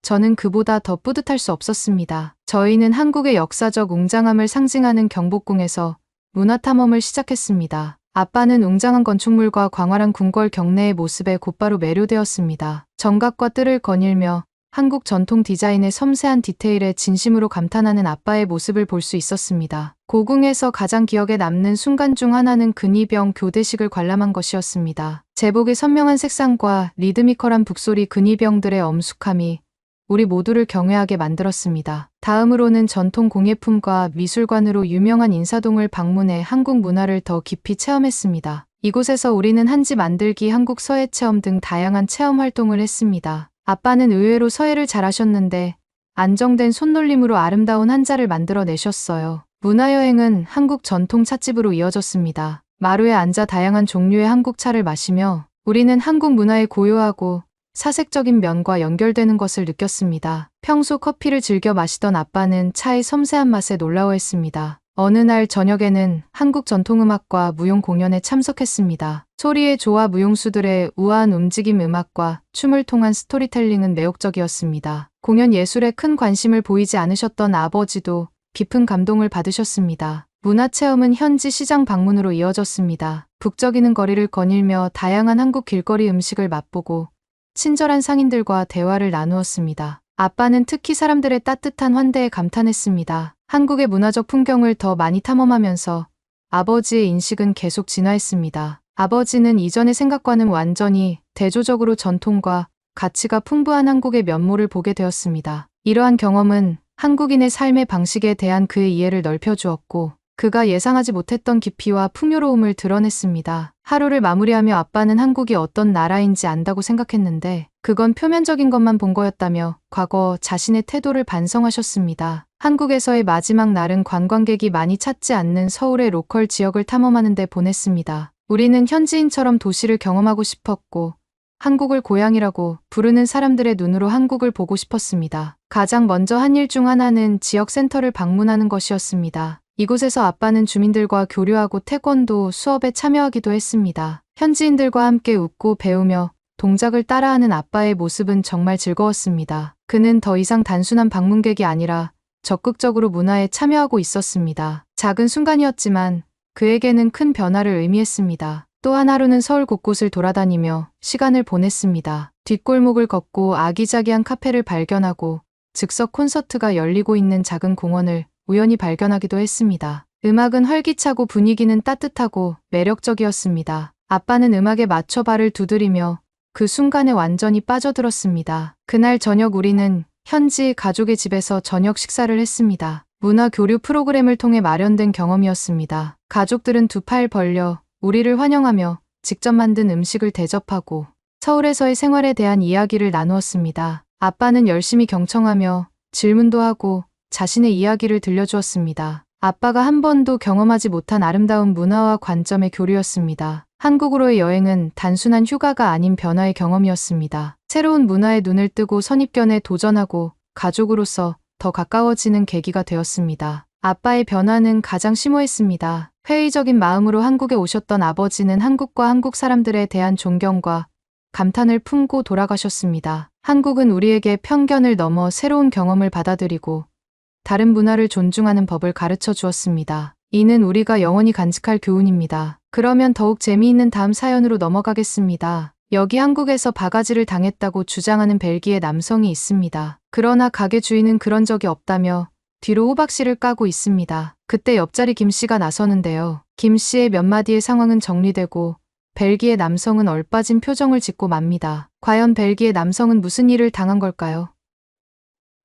저는 그보다 더 뿌듯할 수 없었습니다. 저희는 한국의 역사적 웅장함을 상징하는 경복궁에서 문화탐험을 시작했습니다. 아빠는 웅장한 건축물과 광활한 궁궐 경내의 모습에 곧바로 매료되었습니다. 정각과 뜰을 거닐며 한국 전통 디자인의 섬세한 디테일에 진심으로 감탄하는 아빠의 모습을 볼 수 있었습니다. 고궁에서 가장 기억에 남는 순간 중 하나는 근위병 교대식을 관람한 것이었습니다. 제복의 선명한 색상과 리드미컬한 북소리, 근위병들의 엄숙함이 우리 모두를 경외하게 만들었습니다. 다음으로는 전통 공예품과 미술관으로 유명한 인사동을 방문해 한국 문화를 더 깊이 체험했습니다. 이곳에서 우리는 한지 만들기, 한국 서예 체험 등 다양한 체험 활동을 했습니다. 아빠는 의외로 서예를 잘하셨는데 안정된 손놀림으로 아름다운 한자를 만들어내셨어요. 문화여행은 한국 전통 찻집으로 이어졌습니다. 마루에 앉아 다양한 종류의 한국 차를 마시며 우리는 한국 문화의 고요하고 사색적인 면과 연결되는 것을 느꼈습니다. 평소 커피를 즐겨 마시던 아빠는 차의 섬세한 맛에 놀라워했습니다. 어느 날 저녁에는 한국 전통음악과 무용 공연에 참석했습니다. 소리의 조화, 무용수들의 우아한 움직임, 음악과 춤을 통한 스토리텔링은 매혹적이었습니다. 공연 예술에 큰 관심을 보이지 않으셨던 아버지도 깊은 감동을 받으셨습니다. 문화체험은 현지 시장 방문으로 이어졌습니다. 북적이는 거리를 거닐며 다양한 한국 길거리 음식을 맛보고 친절한 상인들과 대화를 나누었습니다. 아빠는 특히 사람들의 따뜻한 환대에 감탄했습니다. 한국의 문화적 풍경을 더 많이 탐험하면서 아버지의 인식은 계속 진화했습니다. 아버지는 이전의 생각과는 완전히 대조적으로 전통과 가치가 풍부한 한국의 면모를 보게 되었습니다. 이러한 경험은 한국인의 삶의 방식에 대한 그의 이해를 넓혀주었고 그가 예상하지 못했던 깊이와 풍요로움을 드러냈습니다. 하루를 마무리하며 아빠는 한국이 어떤 나라인지 안다고 생각했는데 그건 표면적인 것만 본 거였다며 과거 자신의 태도를 반성하셨습니다. 한국에서의 마지막 날은 관광객이 많이 찾지 않는 서울의 로컬 지역을 탐험하는 데 보냈습니다. 우리는 현지인처럼 도시를 경험하고 싶었고 한국을 고향이라고 부르는 사람들의 눈으로 한국을 보고 싶었습니다. 가장 먼저 한 일 중 하나는 지역 센터를 방문하는 것이었습니다. 이곳에서 아빠는 주민들과 교류하고 태권도 수업에 참여하기도 했습니다. 현지인들과 함께 웃고 배우며 동작을 따라하는 아빠의 모습은 정말 즐거웠습니다. 그는 더 이상 단순한 방문객이 아니라 적극적으로 문화에 참여하고 있었습니다. 작은 순간이었지만 그에게는 큰 변화를 의미했습니다. 또한 하루는 서울 곳곳을 돌아다니며 시간을 보냈습니다. 뒷골목을 걷고 아기자기한 카페를 발견하고 즉석 콘서트가 열리고 있는 작은 공원을 우연히 발견하기도 했습니다. 음악은 활기차고 분위기는 따뜻하고 매력적이었습니다. 아빠는 음악에 맞춰 발을 두드리며 그 순간에 완전히 빠져들었습니다. 그날 저녁 우리는 현지 가족의 집에서 저녁 식사를 했습니다. 문화 교류 프로그램을 통해 마련된 경험이었습니다. 가족들은 두 팔 벌려 우리를 환영하며 직접 만든 음식을 대접하고 서울에서의 생활에 대한 이야기를 나누었습니다. 아빠는 열심히 경청하며 질문도 하고 자신의 이야기를 들려주었습니다. 아빠가 한 번도 경험하지 못한 아름다운 문화와 관점의 교류였습니다. 한국으로의 여행은 단순한 휴가가 아닌 변화의 경험이었습니다. 새로운 문화에 눈을 뜨고 선입견에 도전하고 가족으로서 더 가까워지는 계기가 되었습니다. 아빠의 변화는 가장 심오했습니다. 회의적인 마음으로 한국에 오셨던 아버지는 한국과 한국 사람들에 대한 존경과 감탄을 품고 돌아가셨습니다. 한국은 우리에게 편견을 넘어 새로운 경험을 받아들이고 다른 문화를 존중하는 법을 가르쳐 주었습니다. 이는 우리가 영원히 간직할 교훈입니다. 그러면 더욱 재미있는 다음 사연으로 넘어가겠습니다. 여기 한국에서 바가지를 당했다고 주장하는 벨기에 남성이 있습니다. 그러나 가게 주인은 그런 적이 없다며 뒤로 호박씨를 까고 있습니다. 그때 옆자리 김씨가 나서는데요. 김씨의 몇 마디의 상황은 정리되고 벨기에 남성은 얼빠진 표정을 짓고 맙니다. 과연 벨기에 남성은 무슨 일을 당한 걸까요?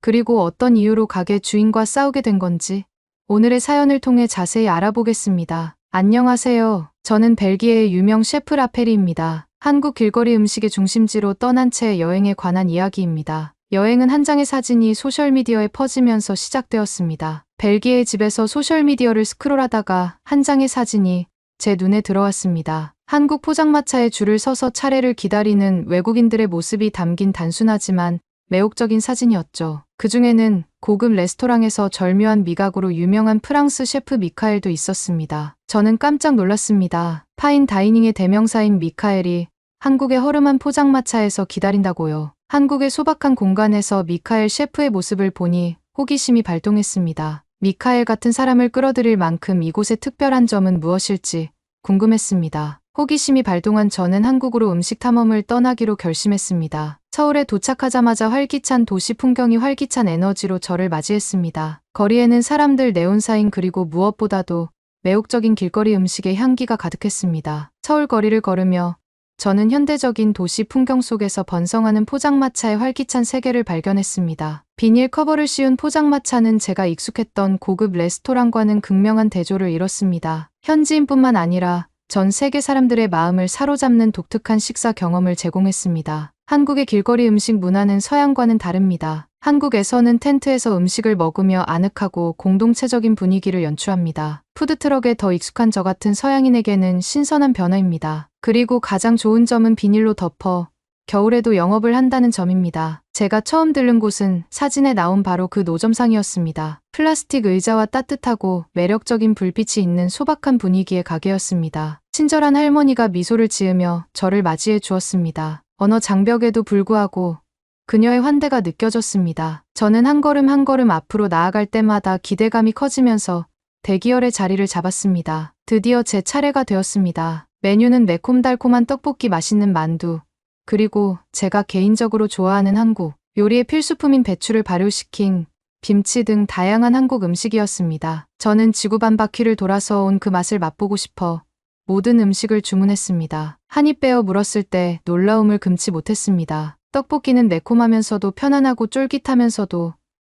그리고 어떤 이유로 가게 주인과 싸우게 된 건지 오늘의 사연을 통해 자세히 알아보겠습니다. 안녕하세요. 저는 벨기에의 유명 셰프 라페리입니다. 한국 길거리 음식의 중심지로 떠난 채 여행에 관한 이야기입니다. 여행은 한 장의 사진이 소셜미디어에 퍼지면서 시작되었습니다. 벨기에의 집에서 소셜미디어를 스크롤하다가 한 장의 사진이 제 눈에 들어왔습니다. 한국 포장마차에 줄을 서서 차례를 기다리는 외국인들의 모습이 담긴 단순하지만 매혹적인 사진이었죠. 그중에는 고급 레스토랑에서 절묘한 미각으로 유명한 프랑스 셰프 미카엘도 있었습니다. 저는 깜짝 놀랐습니다. 파인 다이닝의 대명사인 미카엘이 한국의 허름한 포장마차에서 기다린다고요. 한국의 소박한 공간에서 미카엘 셰프의 모습을 보니 호기심이 발동했습니다. 미카엘 같은 사람을 끌어들일 만큼 이곳의 특별한 점은 무엇일지 궁금했습니다. 호기심이 발동한 저는 한국으로 음식 탐험을 떠나기로 결심했습니다. 서울에 도착하자마자 활기찬 도시 풍경이 활기찬 에너지로 저를 맞이했습니다. 거리에는 사람들, 네온사인 그리고 무엇보다도 매혹적인 길거리 음식의 향기가 가득했습니다. 서울 거리를 걸으며 저는 현대적인 도시 풍경 속에서 번성하는 포장마차의 활기찬 세계를 발견했습니다. 비닐 커버를 씌운 포장마차는 제가 익숙했던 고급 레스토랑과는 극명한 대조를 이뤘습니다. 현지인뿐만 아니라 전 세계 사람들의 마음을 사로잡는 독특한 식사 경험을 제공했습니다. 한국의 길거리 음식 문화는 서양과는 다릅니다. 한국에서는 텐트에서 음식을 먹으며 아늑하고 공동체적인 분위기를 연출합니다. 푸드트럭에 더 익숙한 저 같은 서양인에게는 신선한 변화입니다. 그리고 가장 좋은 점은 비닐로 덮어 겨울에도 영업을 한다는 점입니다. 제가 처음 들른 곳은 사진에 나온 바로 그 노점상이었습니다. 플라스틱 의자와 따뜻하고 매력적인 불빛이 있는 소박한 분위기의 가게였습니다. 친절한 할머니가 미소를 지으며 저를 맞이해 주었습니다. 언어 장벽에도 불구하고 그녀의 환대가 느껴졌습니다. 저는 한 걸음 한 걸음 앞으로 나아갈 때마다 기대감이 커지면서 대기열의 자리를 잡았습니다. 드디어 제 차례가 되었습니다. 메뉴는 매콤달콤한 떡볶이, 맛있는 만두, 그리고 제가 개인적으로 좋아하는 한국 요리의 필수품인 배추를 발효시킨 김치 등 다양한 한국 음식이었습니다. 저는 지구 반 바퀴를 돌아서 온 그 맛을 맛보고 싶어 모든 음식을 주문했습니다. 한 입 베어 물었을 때 놀라움을 금치 못했습니다. 떡볶이는 매콤하면서도 편안하고 쫄깃하면서도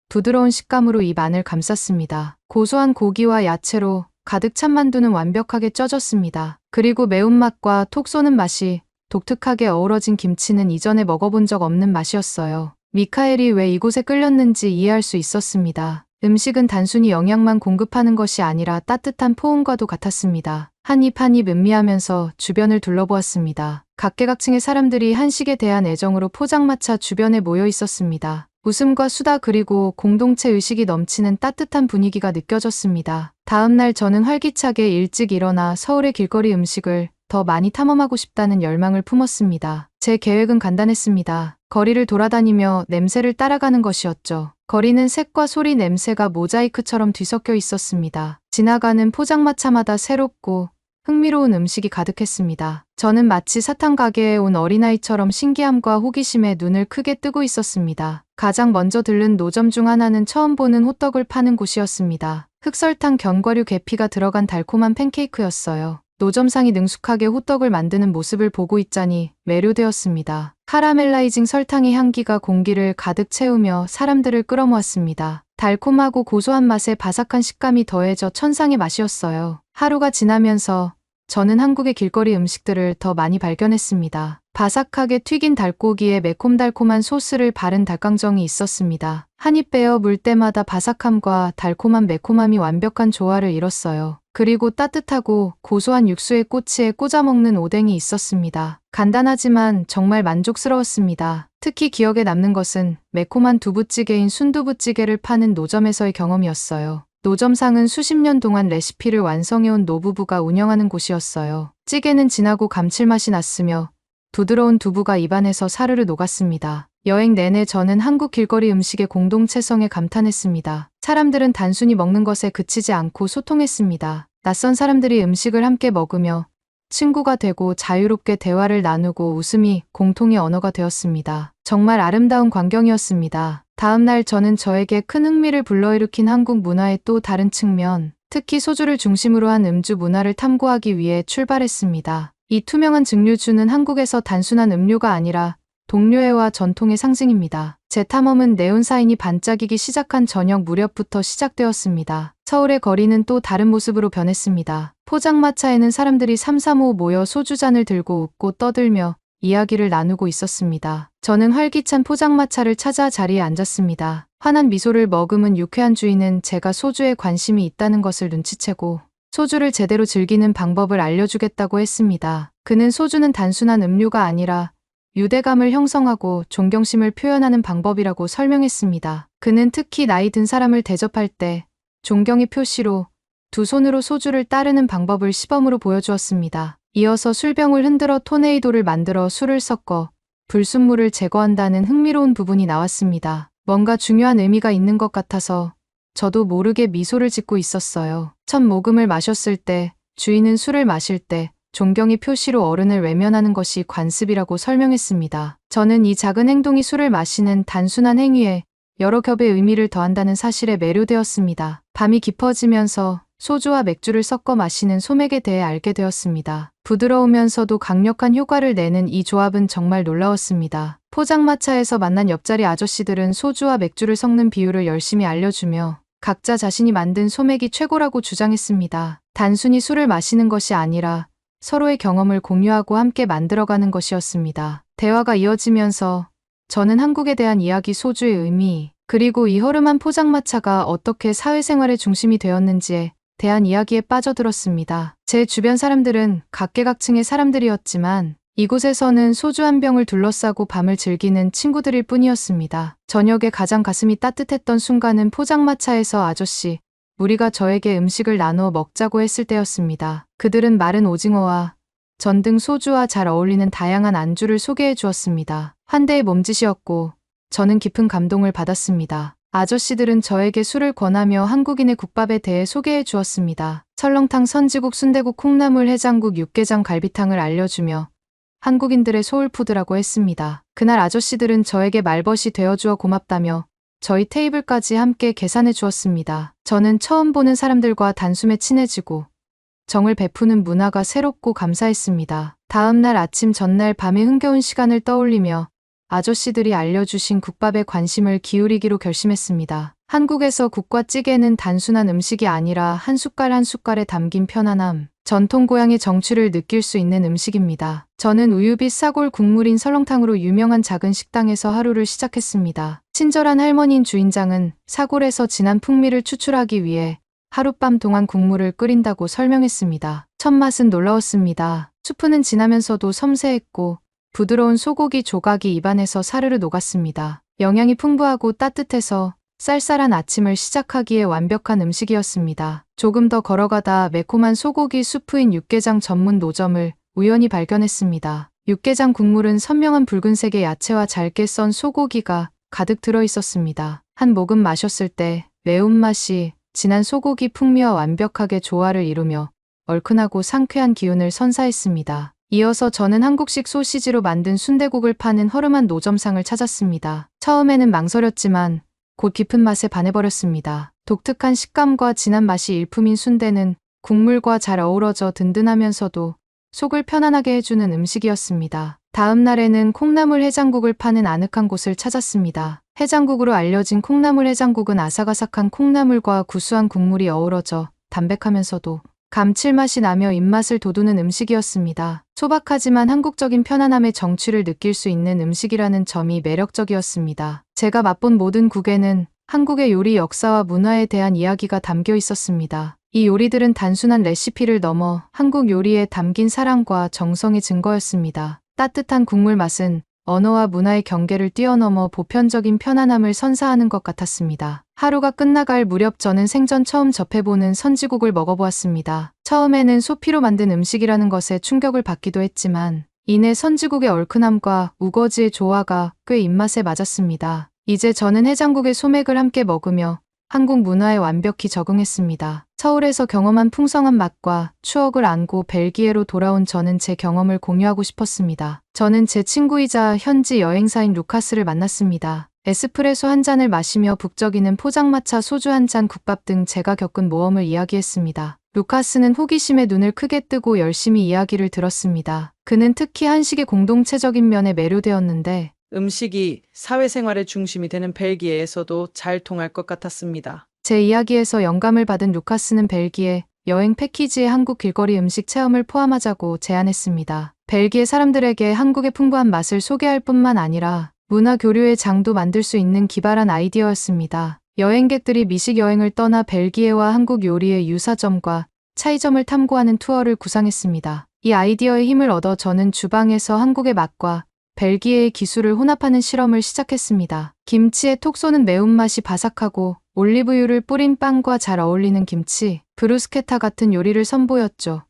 부드러운 식감으로 입 안을 감쌌습니다. 고소한 고기와 야채로 가득 찬 만두는 완벽하게 쪄졌습니다. 그리고 매운맛과 톡 쏘는 맛이 독특하게 어우러진 김치는 이전에 먹어본 적 없는 맛이었어요. 미카엘이 왜 이곳에 끌렸는지 이해할 수 있었습니다. 음식은 단순히 영양만 공급하는 것이 아니라 따뜻한 포옹과도 같았습니다. 한 입 한 입 음미하면서 주변을 둘러보았습니다. 각계각층의 사람들이 한식에 대한 애정으로 포장마차 주변에 모여 있었습니다. 웃음과 수다 그리고 공동체 의식이 넘치는 따뜻한 분위기가 느껴졌습니다. 다음 날 저는 활기차게 일찍 일어나 서울의 길거리 음식을 더 많이 탐험하고 싶다는 열망을 품었습니다. 제 계획은 간단했습니다. 거리를 돌아다니며 냄새를 따라가는 것이었죠. 거리는 색과 소리, 냄새가 모자이크처럼 뒤섞여 있었습니다. 지나가는 포장마차마다 새롭고 흥미로운 음식이 가득했습니다. 저는 마치 사탕 가게에 온 어린아이처럼 신기함과 호기심에 눈을 크게 뜨고 있었습니다. 가장 먼저 들른 노점 중 하나는 처음 보는 호떡을 파는 곳이었습니다. 흑설탕, 견과류, 계피가 들어간 달콤한 팬케이크였어요. 노점상이 능숙하게 호떡을 만드는 모습을 보고 있자니 매료되었습니다. 카라멜라이징 설탕의 향기가 공기를 가득 채우며 사람들을 끌어모았습니다. 달콤하고 고소한 맛에 바삭한 식감이 더해져 천상의 맛이었어요. 하루가 지나면서 저는 한국의 길거리 음식들을 더 많이 발견했습니다. 바삭하게 튀긴 닭고기에 매콤달콤한 소스를 바른 닭강정이 있었습니다. 한 입 베어 물 때마다 바삭함과 달콤한 매콤함이 완벽한 조화를 이뤘어요. 그리고 따뜻하고 고소한 육수의 꼬치에 꽂아 먹는 오뎅이 있었습니다. 간단하지만 정말 만족스러웠습니다. 특히 기억에 남는 것은 매콤한 두부찌개인 순두부찌개를 파는 노점에서의 경험이었어요. 노점상은 수십 년 동안 레시피를 완성해온 노부부가 운영하는 곳이었어요. 찌개는 진하고 감칠맛이 났으며 부드러운 두부가 입안에서 사르르 녹았습니다. 여행 내내 저는 한국 길거리 음식의 공동체성에 감탄했습니다. 사람들은 단순히 먹는 것에 그치지 않고 소통했습니다. 낯선 사람들이 음식을 함께 먹으며 친구가 되고 자유롭게 대화를 나누고 웃음이 공통의 언어가 되었습니다. 정말 아름다운 광경이었습니다. 다음 날 저는 저에게 큰 흥미를 불러일으킨 한국 문화의 또 다른 측면, 특히 소주를 중심으로 한 음주 문화를 탐구하기 위해 출발했습니다. 이 투명한 증류주는 한국에서 단순한 음료가 아니라 동료애와 전통의 상징입니다. 제 탐험은 네온사인이 반짝이기 시작한 저녁 무렵부터 시작되었습니다. 서울의 거리는 또 다른 모습으로 변했습니다. 포장마차에는 사람들이 삼삼오오 모여 소주잔을 들고 웃고 떠들며 이야기를 나누고 있었습니다. 저는 활기찬 포장마차를 찾아 자리에 앉았습니다. 환한 미소를 머금은 유쾌한 주인은 제가 소주에 관심이 있다는 것을 눈치채고 소주를 제대로 즐기는 방법을 알려주겠다고 했습니다. 그는 소주는 단순한 음료가 아니라 유대감을 형성하고 존경심을 표현하는 방법이라고 설명했습니다. 그는 특히 나이 든 사람을 대접할 때 존경의 표시로 두 손으로 소주를 따르는 방법을 시범으로 보여주었습니다. 이어서 술병을 흔들어 토네이도를 만들어 술을 섞어 불순물을 제거한다는 흥미로운 부분이 나왔습니다. 뭔가 중요한 의미가 있는 것 같아서 저도 모르게 미소를 짓고 있었어요. 첫 모금을 마셨을 때, 주인은 술을 마실 때 존경의 표시로 어른을 외면하는 것이 관습이라고 설명했습니다. 저는 이 작은 행동이 술을 마시는 단순한 행위에 여러 겹의 의미를 더한다는 사실에 매료되었습니다. 밤이 깊어지면서 소주와 맥주를 섞어 마시는 소맥에 대해 알게 되었습니다. 부드러우면서도 강력한 효과를 내는 이 조합은 정말 놀라웠습니다. 포장마차에서 만난 옆자리 아저씨들은 소주와 맥주를 섞는 비율을 열심히 알려주며 각자 자신이 만든 소맥이 최고라고 주장했습니다. 단순히 술을 마시는 것이 아니라 서로의 경험을 공유하고 함께 만들어가는 것이었습니다. 대화가 이어지면서 저는 한국에 대한 이야기, 소주의 의미, 그리고 이 허름한 포장마차가 어떻게 사회생활의 중심이 되었는지에 대한 이야기에 빠져들었습니다. 제 주변 사람들은 각계각층의 사람들이었지만 이곳에서는 소주 한 병을 둘러싸고 밤을 즐기는 친구들일 뿐이었습니다. 저녁에 가장 가슴이 따뜻했던 순간은 포장마차에서 아저씨 무리가 저에게 음식을 나누어 먹자고 했을 때였습니다. 그들은 마른 오징어와 전 등 소주와 잘 어울리는 다양한 안주를 소개해 주었습니다. 환대의 몸짓이었고 저는 깊은 감동을 받았습니다. 아저씨들은 저에게 술을 권하며 한국인의 국밥에 대해 소개해 주었습니다. 설렁탕, 선지국, 순대국, 콩나물, 해장국, 육개장, 갈비탕을 알려주며 한국인들의 소울푸드라고 했습니다. 그날 아저씨들은 저에게 말벗이 되어주어 고맙다며 저희 테이블까지 함께 계산해 주었습니다. 저는 처음 보는 사람들과 단숨에 친해지고 정을 베푸는 문화가 새롭고 감사했습니다. 다음 날 아침, 전날 밤의 흥겨운 시간을 떠올리며 아저씨들이 알려주신 국밥에 관심을 기울이기로 결심했습니다. 한국에서 국과 찌개는 단순한 음식이 아니라 한 숟갈 한 숟갈에 담긴 편안함, 전통 고향의 정취를 느낄 수 있는 음식입니다. 저는 우유빛 사골 국물인 설렁탕으로 유명한 작은 식당에서 하루를 시작했습니다. 친절한 할머니인 주인장은 사골에서 진한 풍미를 추출하기 위해 하룻밤 동안 국물을 끓인다고 설명했습니다. 첫 맛은 놀라웠습니다. 수프는 진하면서도 섬세했고 부드러운 소고기 조각이 입안에서 사르르 녹았습니다. 영양이 풍부하고 따뜻해서 쌀쌀한 아침을 시작하기에 완벽한 음식이었습니다. 조금 더 걸어가다 매콤한 소고기 수프인 육개장 전문 노점을 우연히 발견했습니다. 육개장 국물은 선명한 붉은색의 야채와 잘게 썬 소고기가 가득 들어 있었습니다. 한 모금 마셨을 때 매운맛이 진한 소고기 풍미와 완벽하게 조화를 이루며 얼큰하고 상쾌한 기운을 선사했습니다. 이어서 저는 한국식 소시지로 만든 순대국을 파는 허름한 노점상을 찾았습니다. 처음에는 망설였지만 곧 깊은 맛에 반해버렸습니다. 독특한 식감과 진한 맛이 일품인 순대는 국물과 잘 어우러져 든든하면서도 속을 편안하게 해주는 음식이었습니다. 다음 날에는 콩나물 해장국을 파는 아늑한 곳을 찾았습니다. 해장국으로 알려진 콩나물 해장국은 아삭아삭한 콩나물과 구수한 국물이 어우러져 담백하면서도 감칠맛이 나며 입맛을 돋우는 음식이었습니다. 소박하지만 한국적인 편안함의 정취를 느낄 수 있는 음식이라는 점이 매력적이었습니다. 제가 맛본 모든 국에는 한국의 요리 역사와 문화에 대한 이야기가 담겨 있었습니다. 이 요리들은 단순한 레시피를 넘어 한국 요리에 담긴 사랑과 정성의 증거였습니다. 따뜻한 국물 맛은 언어와 문화의 경계를 뛰어넘어 보편적인 편안함을 선사하는 것 같았습니다. 하루가 끝나갈 무렵 저는 생전 처음 접해보는 선지국을 먹어보았습니다. 처음에는 소피로 만든 음식이라는 것에 충격을 받기도 했지만 이내 선지국의 얼큰함과 우거지의 조화가 꽤 입맛에 맞았습니다. 이제 저는 해장국의 소맥을 함께 먹으며 한국 문화에 완벽히 적응했습니다. 서울에서 경험한 풍성한 맛과 추억을 안고 벨기에로 돌아온 저는 제 경험을 공유하고 싶었습니다. 저는 제 친구이자 현지 여행사인 루카스를 만났습니다. 에스프레소 한 잔을 마시며 북적이는 포장마차 소주 한 잔 국밥 등 제가 겪은 모험을 이야기했습니다. 루카스는 호기심에 눈을 크게 뜨고 열심히 이야기를 들었습니다. 그는 특히 한식의 공동체적인 면에 매료되었는데 음식이 사회생활의 중심이 되는 벨기에에서도 잘 통할 것 같았습니다. 제 이야기에서 영감을 받은 루카스는 벨기에 여행 패키지에 한국 길거리 음식 체험을 포함하자고 제안했습니다. 벨기에 사람들에게 한국의 풍부한 맛을 소개할 뿐만 아니라 문화 교류의 장도 만들 수 있는 기발한 아이디어였습니다. 여행객들이 미식 여행을 떠나 벨기에와 한국 요리의 유사점과 차이점을 탐구하는 투어를 구상했습니다. 이 아이디어의 힘을 얻어 저는 주방에서 한국의 맛과 벨기에의 기술을 혼합하는 실험을 시작했습니다. 김치의 톡 쏘는 매운맛이 바삭하고 올리브유를 뿌린 빵과 잘 어울리는 김치, 브루스케타 같은 요리를 선보였죠.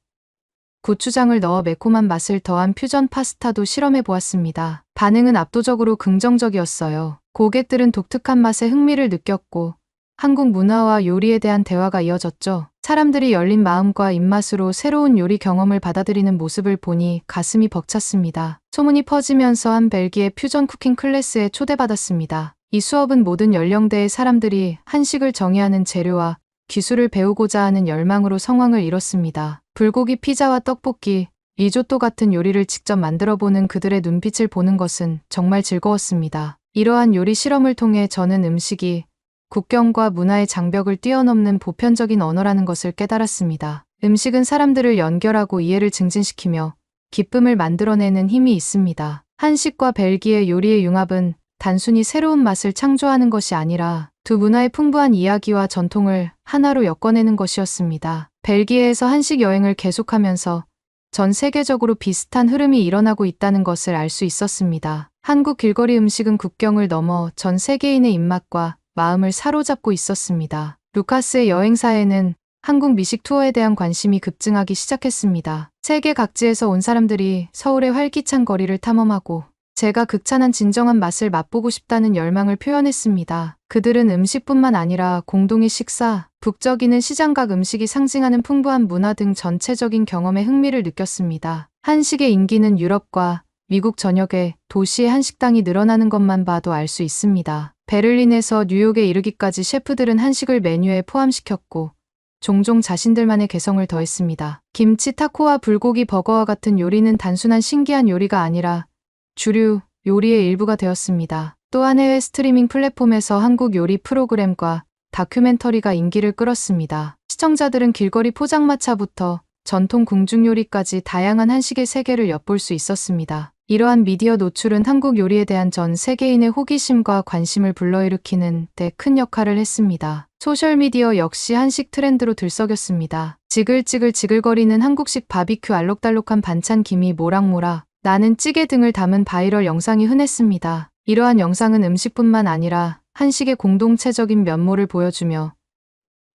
고추장을 넣어 매콤한 맛을 더한 퓨전 파스타도 실험해 보았습니다. 반응은 압도적으로 긍정적이었어요. 고객들은 독특한 맛에 흥미를 느꼈고 한국 문화와 요리에 대한 대화가 이어졌죠. 사람들이 열린 마음과 입맛으로 새로운 요리 경험을 받아들이는 모습을 보니 가슴이 벅찼습니다. 소문이 퍼지면서 한 벨기에 퓨전 쿠킹 클래스에 초대받았습니다. 이 수업은 모든 연령대의 사람들이 한식을 정의하는 재료와 기술을 배우고자 하는 열망으로 성황을 이뤘습니다. 불고기 피자와 떡볶이, 리조또 같은 요리를 직접 만들어보는 그들의 눈빛을 보는 것은 정말 즐거웠습니다. 이러한 요리 실험을 통해 저는 음식이 국경과 문화의 장벽을 뛰어넘는 보편적인 언어라는 것을 깨달았습니다. 음식은 사람들을 연결하고 이해를 증진시키며 기쁨을 만들어내는 힘이 있습니다. 한식과 벨기에 요리의 융합은 단순히 새로운 맛을 창조하는 것이 아니라 두 문화의 풍부한 이야기와 전통을 하나로 엮어내는 것이었습니다. 벨기에에서 한식 여행을 계속하면서 전 세계적으로 비슷한 흐름이 일어나고 있다는 것을 알 수 있었습니다. 한국 길거리 음식은 국경을 넘어 전 세계인의 입맛과 마음을 사로잡고 있었습니다. 루카스의 여행사에는 한국 미식 투어에 대한 관심이 급증하기 시작했습니다. 세계 각지에서 온 사람들이 서울의 활기찬 거리를 탐험하고 제가 극찬한 진정한 맛을 맛보고 싶다는 열망을 표현했습니다. 그들은 음식뿐만 아니라 공동의 식사, 북적이는 시장각 음식이 상징하는 풍부한 문화 등 전체적인 경험에 흥미를 느꼈습니다. 한식의 인기는 유럽과 미국 전역에 도시의 한식당이 늘어나는 것만 봐도 알 수 있습니다. 베를린에서 뉴욕에 이르기까지 셰프들은 한식을 메뉴에 포함시켰고 종종 자신들만의 개성을 더했습니다. 김치 타코와 불고기 버거와 같은 요리는 단순한 신기한 요리가 아니라 주류 요리의 일부가 되었습니다. 또한 해외 스트리밍 플랫폼에서 한국 요리 프로그램과 다큐멘터리가 인기를 끌었습니다. 시청자들은 길거리 포장마차부터 전통 궁중 요리까지 다양한 한식의 세계를 엿볼 수 있었습니다. 이러한 미디어 노출은 한국 요리에 대한 전 세계인의 호기심과 관심을 불러일으키는 데 큰 역할을 했습니다. 소셜미디어 역시 한식 트렌드로 들썩였습니다. 지글지글 지글거리는 한국식 바비큐 알록달록한 반찬 김이 모락모락 나는 찌개 등을 담은 바이럴 영상이 흔했습니다. 이러한 영상은 음식뿐만 아니라 한식의 공동체적인 면모를 보여주며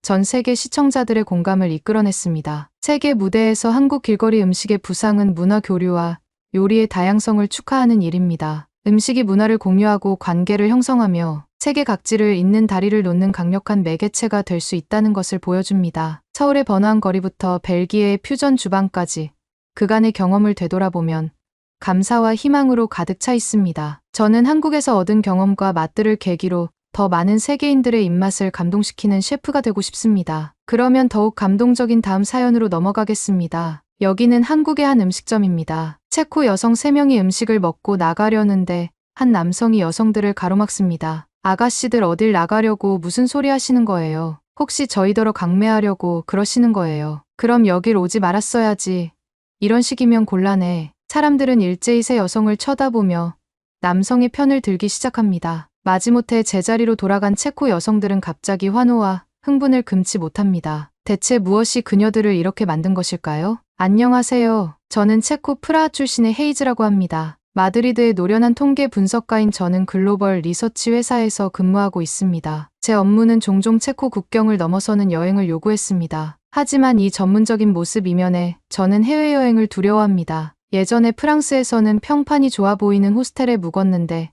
전 세계 시청자들의 공감을 이끌어냈습니다. 세계 무대에서 한국 길거리 음식의 부상은 문화 교류와 요리의 다양성을 축하하는 일입니다. 음식이 문화를 공유하고 관계를 형성하며 세계 각지를 잇는 다리를 놓는 강력한 매개체가 될 수 있다는 것을 보여줍니다. 서울의 번화한 거리부터 벨기에의 퓨전 주방까지 그간의 경험을 되돌아보면 감사와 희망으로 가득 차 있습니다. 저는 한국에서 얻은 경험과 맛들을 계기로 더 많은 세계인들의 입맛을 감동시키는 셰프가 되고 싶습니다. 그러면 더욱 감동적인 다음 사연으로 넘어가겠습니다. 여기는 한국의 한 음식점입니다. 체코 여성 3명이 음식을 먹고 나가려는데 한 남성이 여성들을 가로막습니다. 아가씨들 어딜 나가려고 무슨 소리 하시는 거예요? 혹시 저희더러 강매하려고 그러시는 거예요? 그럼 여길 오지 말았어야지. 이런 식이면 곤란해. 사람들은 일제히 새 여성을 쳐다보며 남성의 편을 들기 시작합니다. 마지못해 제자리로 돌아간 체코 여성들은 갑자기 환호와 흥분을 금치 못합니다. 대체 무엇이 그녀들을 이렇게 만든 것일까요? 안녕하세요. 저는 체코 프라하 출신의 헤이즈라고 합니다. 마드리드의 노련한 통계 분석가인 저는 글로벌 리서치 회사에서 근무하고 있습니다. 제 업무는 종종 체코 국경을 넘어서는 여행을 요구했습니다. 하지만 이 전문적인 모습 이면에 저는 해외여행을 두려워합니다. 예전에 프랑스에서는 평판이 좋아 보이는 호스텔에 묵었는데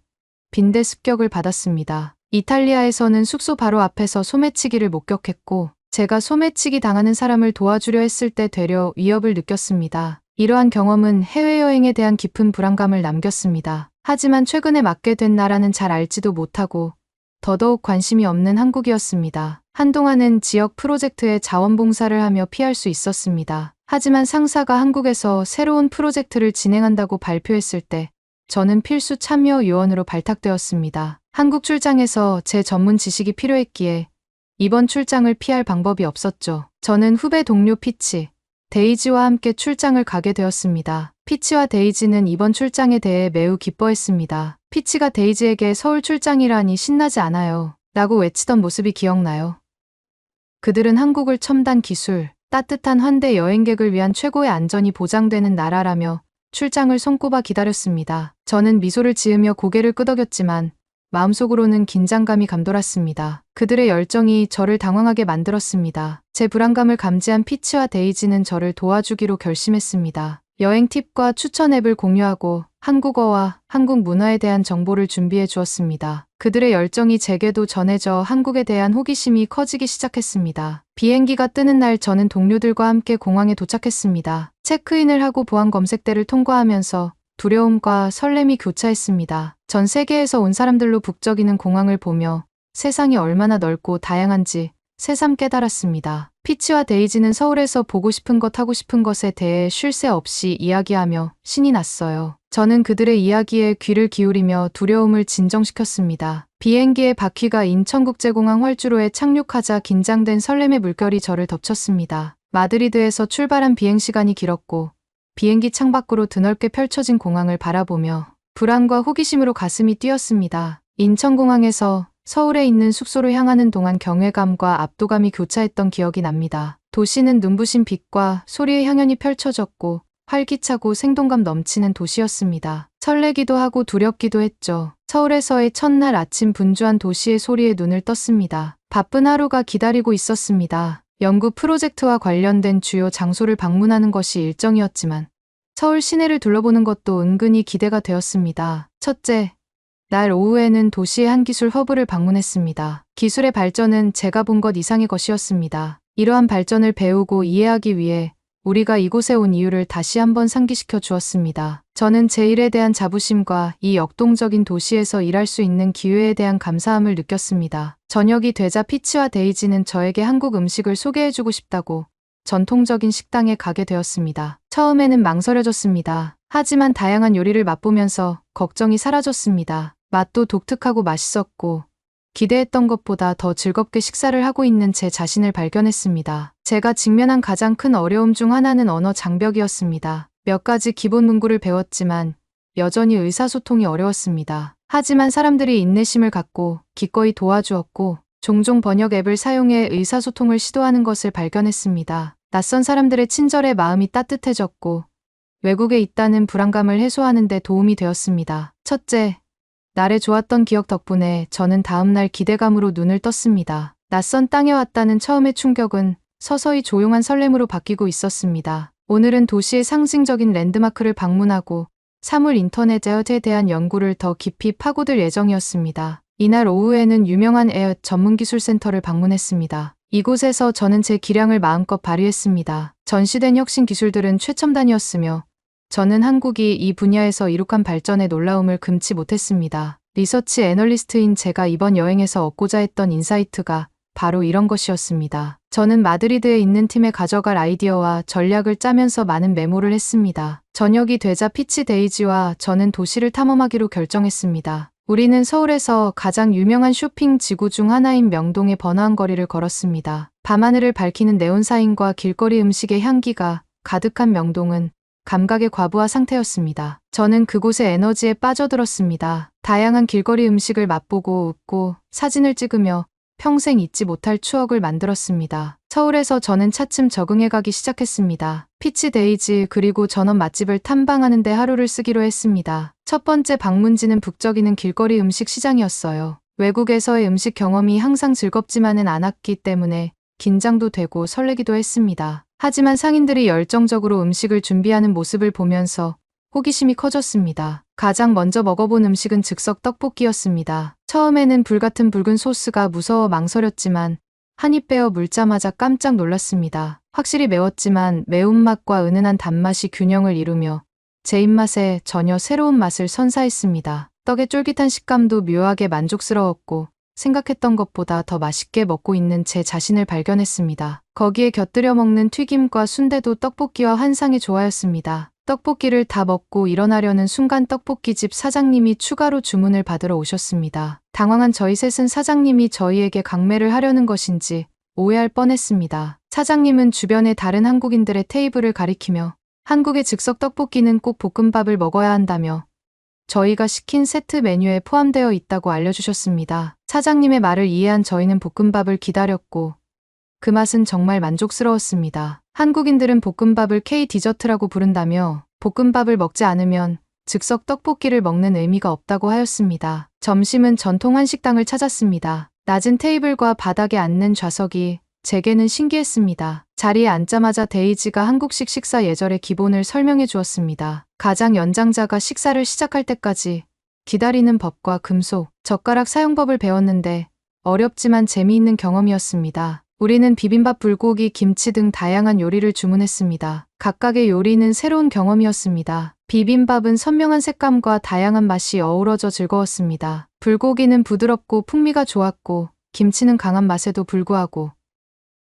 빈대 습격을 받았습니다. 이탈리아에서는 숙소 바로 앞에서 소매치기를 목격했고 제가 소매치기 당하는 사람을 도와주려 했을 때 되려 위협을 느꼈습니다. 이러한 경험은 해외여행에 대한 깊은 불안감을 남겼습니다. 하지만 최근에 맡게 된 나라는 잘 알지도 못하고 더더욱 관심이 없는 한국이었습니다. 한동안은 지역 프로젝트에 자원봉사를 하며 피할 수 있었습니다. 하지만 상사가 한국에서 새로운 프로젝트를 진행한다고 발표했을 때 저는 필수 참여 요원으로 발탁되었습니다. 한국 출장에서 제 전문 지식이 필요했기에 이번 출장을 피할 방법이 없었죠. 저는 후배 동료 피치, 데이지와 함께 출장을 가게 되었습니다. 피치와 데이지는 이번 출장에 대해 매우 기뻐했습니다. 피치가 데이지에게 서울 출장이라니 신나지 않아요. 라고 외치던 모습이 기억나요. 그들은 한국을 첨단 기술, 따뜻한 환대 여행객을 위한 최고의 안전이 보장되는 나라라며 출장을 손꼽아 기다렸습니다. 저는 미소를 지으며 고개를 끄덕였지만 마음속으로는 긴장감이 감돌았습니다. 그들의 열정이 저를 당황하게 만들었습니다. 제 불안감을 감지한 피치와 데이지는 저를 도와주기로 결심했습니다. 여행 팁과 추천 앱을 공유하고 한국어와 한국 문화에 대한 정보를 준비해 주었습니다. 그들의 열정이 제게도 전해져 한국에 대한 호기심이 커지기 시작했습니다. 비행기가 뜨는 날 저는 동료들과 함께 공항에 도착했습니다. 체크인을 하고 보안 검색대를 통과하면서 두려움과 설렘이 교차했습니다. 전 세계에서 온 사람들로 북적이는 공항을 보며 세상이 얼마나 넓고 다양한지 새삼 깨달았습니다. 피치와 데이지는 서울에서 보고 싶은 것 하고 싶은 것에 대해 쉴 새 없이 이야기하며 신이 났어요. 저는 그들의 이야기에 귀를 기울이며 두려움을 진정시켰습니다. 비행기의 바퀴가 인천국제공항 활주로에 착륙하자 긴장된 설렘의 물결이 저를 덮쳤습니다. 마드리드에서 출발한 비행시간이 길었고 비행기 창밖으로 드넓게 펼쳐진 공항을 바라보며 불안과 호기심으로 가슴이 뛰었습니다. 인천공항에서 서울에 있는 숙소로 향하는 동안 경외감과 압도감이 교차했던 기억이 납니다. 도시는 눈부신 빛과 소리의 향연이 펼쳐졌고 활기차고 생동감 넘치는 도시였습니다. 설레기도 하고 두렵기도 했죠. 서울에서의 첫날 아침 분주한 도시의 소리에 눈을 떴습니다. 바쁜 하루가 기다리고 있었습니다. 연구 프로젝트와 관련된 주요 장소를 방문하는 것이 일정이었지만 서울 시내를 둘러보는 것도 은근히 기대가 되었습니다. 첫째, 날 오후에는 도시의 한 기술 허브를 방문했습니다. 기술의 발전은 제가 본 것 이상의 것이었습니다. 이러한 발전을 배우고 이해하기 위해 우리가 이곳에 온 이유를 다시 한번 상기시켜 주었습니다. 저는 제 일에 대한 자부심과 이 역동적인 도시에서 일할 수 있는 기회에 대한 감사함을 느꼈습니다. 저녁이 되자 피치와 데이지는 저에게 한국 음식을 소개해주고 싶다고 전통적인 식당에 가게 되었습니다. 처음에는 망설여졌습니다. 하지만 다양한 요리를 맛보면서 걱정이 사라졌습니다. 맛도 독특하고 맛있었고 기대했던 것보다 더 즐겁게 식사를 하고 있는 제 자신을 발견했습니다. 제가 직면한 가장 큰 어려움 중 하나는 언어 장벽이었습니다. 몇 가지 기본 문구를 배웠지만 여전히 의사소통이 어려웠습니다. 하지만 사람들이 인내심을 갖고 기꺼이 도와주었고 종종 번역 앱을 사용해 의사소통을 시도하는 것을 발견했습니다. 낯선 사람들의 친절에 마음이 따뜻해졌고 외국에 있다는 불안감을 해소하는 데 도움이 되었습니다. 첫째, 날의 좋았던 기억 덕분에 저는 다음날 기대감으로 눈을 떴습니다. 낯선 땅에 왔다는 처음의 충격은 서서히 조용한 설렘으로 바뀌고 있었습니다. 오늘은 도시의 상징적인 랜드마크를 방문하고 사물 인터넷에 대한 연구를 더 깊이 파고들 예정이었습니다. 이날 오후에는 유명한 에어 전문기술센터를 방문했습니다. 이곳에서 저는 제 기량을 마음껏 발휘했습니다. 전시된 혁신 기술들은 최첨단이었으며 저는 한국이 이 분야에서 이룩한 발전에 놀라움을 금치 못했습니다. 리서치 애널리스트인 제가 이번 여행에서 얻고자 했던 인사이트가 바로 이런 것이었습니다. 저는 마드리드에 있는 팀에 가져갈 아이디어와 전략을 짜면서 많은 메모를 했습니다. 저녁이 되자 피치 데이지와 저는 도시를 탐험하기로 결정했습니다. 우리는 서울에서 가장 유명한 쇼핑 지구 중 하나인 명동의 번화한 거리를 걸었습니다. 밤하늘을 밝히는 네온사인과 길거리 음식의 향기가 가득한 명동은 감각의 과부하 상태였습니다. 저는 그곳의 에너지에 빠져들었습니다. 다양한 길거리 음식을 맛보고 웃고 사진을 찍으며 평생 잊지 못할 추억을 만들었습니다. 서울에서 저는 차츰 적응해가기 시작했습니다. 피치 데이지 그리고 전원 맛집을 탐방하는 데 하루를 쓰기로 했습니다. 첫 번째 방문지는 북적이는 길거리 음식 시장이었어요. 외국에서의 음식 경험이 항상 즐겁지만은 않았기 때문에 긴장도 되고 설레기도 했습니다. 하지만 상인들이 열정적으로 음식을 준비하는 모습을 보면서 호기심이 커졌습니다. 가장 먼저 먹어본 음식은 즉석 떡볶이였습니다. 처음에는 불같은 붉은 소스가 무서워 망설였지만 한 입 베어 물자마자 깜짝 놀랐습니다. 확실히 매웠지만 매운맛과 은은한 단맛이 균형을 이루며 제 입맛에 전혀 새로운 맛을 선사했습니다. 떡의 쫄깃한 식감도 묘하게 만족스러웠고 생각했던 것보다 더 맛있게 먹고 있는 제 자신을 발견했습니다. 거기에 곁들여 먹는 튀김과 순대도 떡볶이와 환상의 조화였습니다. 떡볶이를 다 먹고 일어나려는 순간 떡볶이집 사장님이 추가로 주문을 받으러 오셨습니다. 당황한 저희 셋은 사장님이 저희에게 강매를 하려는 것인지 오해할 뻔했습니다. 사장님은 주변의 다른 한국인들의 테이블을 가리키며 한국의 즉석 떡볶이는 꼭 볶음밥을 먹어야 한다며 저희가 시킨 세트 메뉴에 포함되어 있다고 알려주셨습니다. 사장님의 말을 이해한 저희는 볶음밥을 기다렸고 그 맛은 정말 만족스러웠습니다. 한국인들은 볶음밥을 K 디저트라고 부른다며 볶음밥을 먹지 않으면 즉석 떡볶이를 먹는 의미가 없다고 하였습니다. 점심은 전통 한식당을 찾았습니다. 낮은 테이블과 바닥에 앉는 좌석이 제게는 신기했습니다. 자리에 앉자마자 데이지가 한국식 식사 예절의 기본을 설명해 주었습니다. 가장 연장자가 식사를 시작할 때까지 기다리는 법과 금속, 젓가락 사용법을 배웠는데 어렵지만 재미있는 경험이었습니다. 우리는 비빔밥, 불고기, 김치 등 다양한 요리를 주문했습니다. 각각의 요리는 새로운 경험이었습니다. 비빔밥은 선명한 색감과 다양한 맛이 어우러져 즐거웠습니다. 불고기는 부드럽고 풍미가 좋았고 김치는 강한 맛에도 불구하고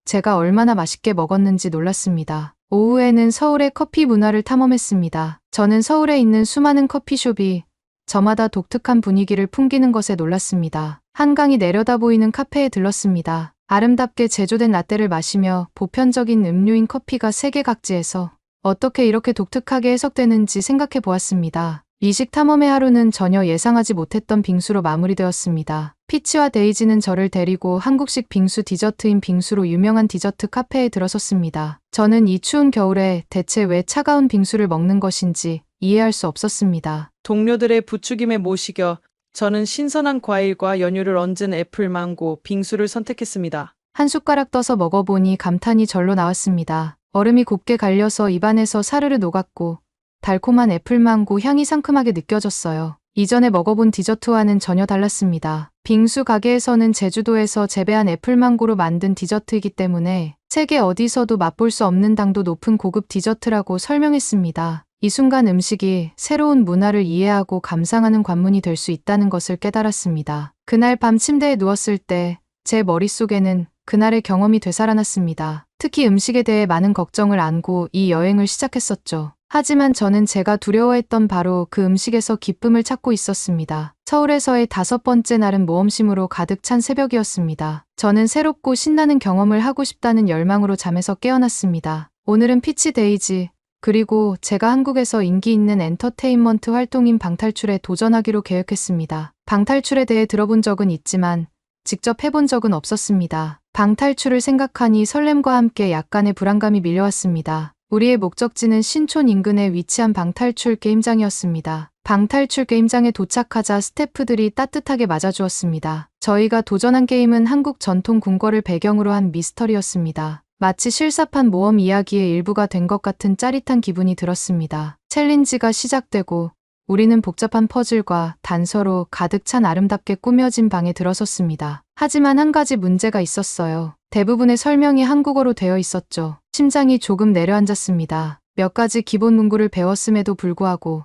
제가 얼마나 맛있게 먹었는지 놀랐습니다. 오후에는 서울의 커피 문화를 탐험했습니다. 저는 서울에 있는 수많은 커피숍이 저마다 독특한 분위기를 풍기는 것에 놀랐습니다. 한강이 내려다 보이는 카페에 들렀습니다. 아름답게 제조된 라떼를 마시며 보편적인 음료인 커피가 세계 각지에서 어떻게 이렇게 독특하게 해석되는지 생각해 보았습니다. 이식 탐험의 하루는 전혀 예상하지 못했던 빙수로 마무리되었습니다. 피치와 데이지는 저를 데리고 한국식 빙수 디저트인 빙수로 유명한 디저트 카페에 들어섰습니다. 저는 이 추운 겨울에 대체 왜 차가운 빙수를 먹는 것인지 이해할 수 없었습니다. 동료들의 부추김에 못 이겨 저는 신선한 과일과 연유를 얹은 애플 망고 빙수를 선택했습니다. 한 숟가락 떠서 먹어보니 감탄이 절로 나왔습니다. 얼음이 곱게 갈려서 입안에서 사르르 녹았고 달콤한 애플망고 향이 상큼하게 느껴졌어요. 이전에 먹어본 디저트와는 전혀 달랐습니다. 빙수 가게에서는 제주도에서 재배한 애플망고로 만든 디저트이기 때문에 세계 어디서도 맛볼 수 없는 당도 높은 고급 디저트라고 설명했습니다. 이 순간 음식이 새로운 문화를 이해하고 감상하는 관문이 될 수 있다는 것을 깨달았습니다. 그날 밤 침대에 누웠을 때 제 머릿속에는 그날의 경험이 되살아났습니다. 특히 음식에 대해 많은 걱정을 안고 이 여행을 시작했었죠. 하지만 저는 제가 두려워했던 바로 그 음식에서 기쁨을 찾고 있었습니다. 서울에서의 5번째 날은 모험심으로 가득 찬 새벽이었습니다. 저는 새롭고 신나는 경험을 하고 싶다는 열망으로 잠에서 깨어났습니다. 오늘은 피치 데이지, 그리고 제가 한국에서 인기 있는 엔터테인먼트 활동인 방탈출에 도전하기로 계획했습니다. 방탈출에 대해 들어본 적은 있지만 직접 해본 적은 없었습니다. 방탈출을 생각하니 설렘과 함께 약간의 불안감이 밀려왔습니다. 우리의 목적지는 신촌 인근에 위치한 방탈출 게임장이었습니다. 방탈출 게임장에 도착하자 스태프들이 따뜻하게 맞아주었습니다. 저희가 도전한 게임은 한국 전통 궁궐을 배경으로 한 미스터리였습니다. 마치 실사판 모험 이야기의 일부가 된 것 같은 짜릿한 기분이 들었습니다. 챌린지가 시작되고 우리는 복잡한 퍼즐과 단서로 가득 찬 아름답게 꾸며진 방에 들어섰습니다. 하지만 한 가지 문제가 있었어요. 대부분의 설명이 한국어로 되어 있었죠. 심장이 조금 내려앉았습니다. 몇 가지 기본 문구를 배웠음에도 불구하고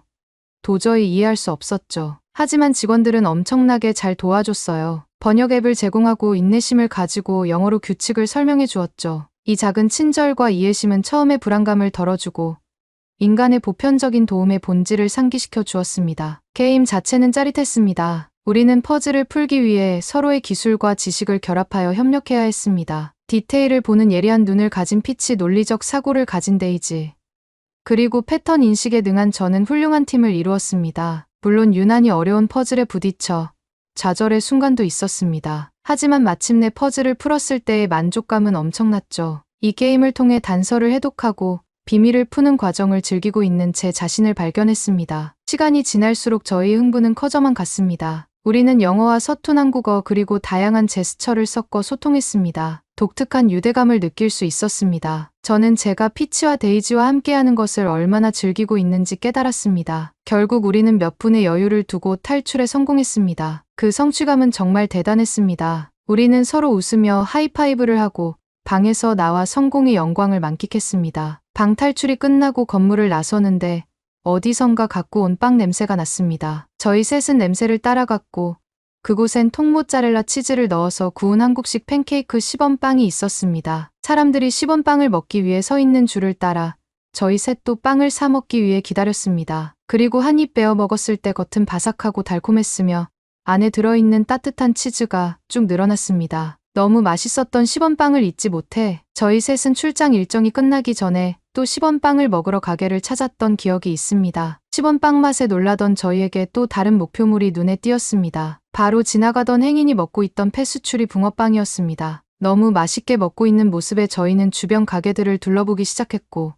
도저히 이해할 수 없었죠. 하지만 직원들은 엄청나게 잘 도와줬어요. 번역 앱을 제공하고 인내심을 가지고 영어로 규칙을 설명해 주었죠. 이 작은 친절과 이해심은 처음의 불안감을 덜어주고 인간의 보편적인 도움의 본질을 상기시켜 주었습니다. 게임 자체는 짜릿했습니다. 우리는 퍼즐을 풀기 위해 서로의 기술과 지식을 결합하여 협력해야 했습니다. 디테일을 보는 예리한 눈을 가진 피치, 논리적 사고를 가진 데이지, 그리고 패턴 인식에 능한 저는 훌륭한 팀을 이루었습니다. 물론 유난히 어려운 퍼즐에 부딪혀 좌절의 순간도 있었습니다. 하지만 마침내 퍼즐을 풀었을 때의 만족감은 엄청났죠. 이 게임을 통해 단서를 해독하고 비밀을 푸는 과정을 즐기고 있는 제 자신을 발견했습니다. 시간이 지날수록 저의 흥분은 커져만 갔습니다. 우리는 영어와 서툰 한국어 그리고 다양한 제스처를 섞어 소통했습니다. 독특한 유대감을 느낄 수 있었습니다. 저는 제가 피치와 데이지와 함께하는 것을 얼마나 즐기고 있는지 깨달았습니다. 결국 우리는 몇 분의 여유를 두고 탈출에 성공했습니다. 그 성취감은 정말 대단했습니다. 우리는 서로 웃으며 하이파이브를 하고 방에서 나와 성공의 영광을 만끽했습니다. 방 탈출이 끝나고 건물을 나서는데 어디선가 갖고 온 빵 냄새가 났습니다. 저희 셋은 냄새를 따라갔고 그곳엔 통모짜렐라 치즈를 넣어서 구운 한국식 팬케이크 시범빵이 있었습니다. 사람들이 시범빵을 먹기 위해 서 있는 줄을 따라 저희 셋도 빵을 사 먹기 위해 기다렸습니다. 그리고 한 입 베어 먹었을 때 겉은 바삭하고 달콤했으며 안에 들어있는 따뜻한 치즈가 쭉 늘어났습니다. 너무 맛있었던 시범빵을 잊지 못해 저희 셋은 출장 일정이 끝나기 전에 또 시범빵을 먹으러 가게를 찾았던 기억이 있습니다. 시범빵 맛에 놀라던 저희에게 또 다른 목표물이 눈에 띄었습니다. 바로 지나가던 행인이 먹고 있던 페스츄리 붕어빵이었습니다. 너무 맛있게 먹고 있는 모습에 저희는 주변 가게들을 둘러보기 시작했고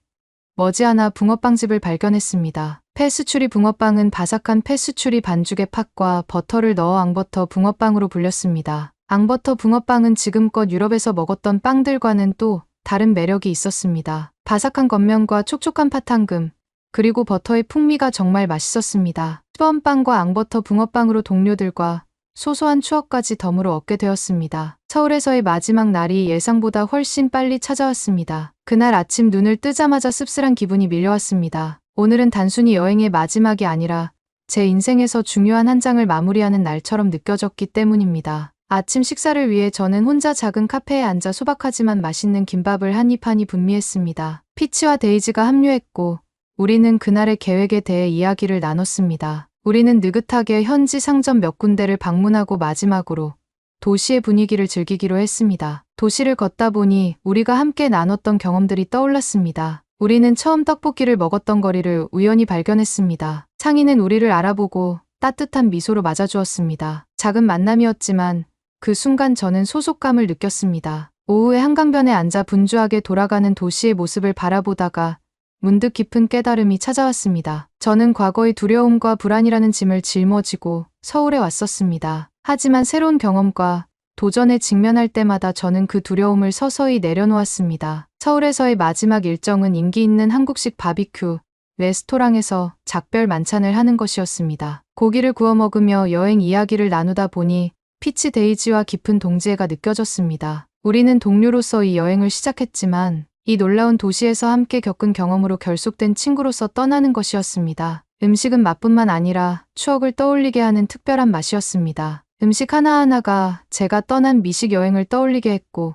머지않아 붕어빵집을 발견했습니다. 페스츄리 붕어빵은 바삭한 페스츄리 반죽에 팥과 버터를 넣어 앙버터 붕어빵으로 불렸습니다. 앙버터 붕어빵은 지금껏 유럽에서 먹었던 빵들과는 또 다른 매력이 있었습니다. 바삭한 겉면과 촉촉한 팥향금, 그리고 버터의 풍미가 정말 맛있었습니다. 시범빵과 앙버터 붕어빵으로 동료들과 소소한 추억까지 덤으로 얻게 되었습니다. 서울에서의 마지막 날이 예상보다 훨씬 빨리 찾아왔습니다. 그날 아침 눈을 뜨자마자 씁쓸한 기분이 밀려왔습니다. 오늘은 단순히 여행의 마지막이 아니라 제 인생에서 중요한 한 장을 마무리하는 날처럼 느껴졌기 때문입니다. 아침 식사를 위해 저는 혼자 작은 카페에 앉아 소박하지만 맛있는 김밥을 한 입 하니 분미했습니다. 피치와 데이지가 합류했고 우리는 그날의 계획에 대해 이야기를 나눴습니다. 우리는 느긋하게 현지 상점 몇 군데를 방문하고 마지막으로 도시의 분위기를 즐기기로 했습니다. 도시를 걷다 보니 우리가 함께 나눴던 경험들이 떠올랐습니다. 우리는 처음 떡볶이를 먹었던 거리를 우연히 발견했습니다. 상인은 우리를 알아보고 따뜻한 미소로 맞아주었습니다. 작은 만남이었지만 그 순간 저는 소속감을 느꼈습니다. 오후에 한강변에 앉아 분주하게 돌아가는 도시의 모습을 바라보다가 문득 깊은 깨달음이 찾아왔습니다. 저는 과거의 두려움과 불안이라는 짐을 짊어지고 서울에 왔었습니다. 하지만 새로운 경험과 도전에 직면할 때마다 저는 그 두려움을 서서히 내려놓았습니다. 서울에서의 마지막 일정은 인기 있는 한국식 바비큐 레스토랑에서 작별 만찬을 하는 것이었습니다. 고기를 구워 먹으며 여행 이야기를 나누다 보니 피치 데이지와 깊은 동지애가 느껴졌습니다. 우리는 동료로서 이 여행을 시작했지만 이 놀라운 도시에서 함께 겪은 경험으로 결속된 친구로서 떠나는 것이었습니다. 음식은 맛뿐만 아니라 추억을 떠올리게 하는 특별한 맛이었습니다. 음식 하나하나가 제가 떠난 미식 여행을 떠올리게 했고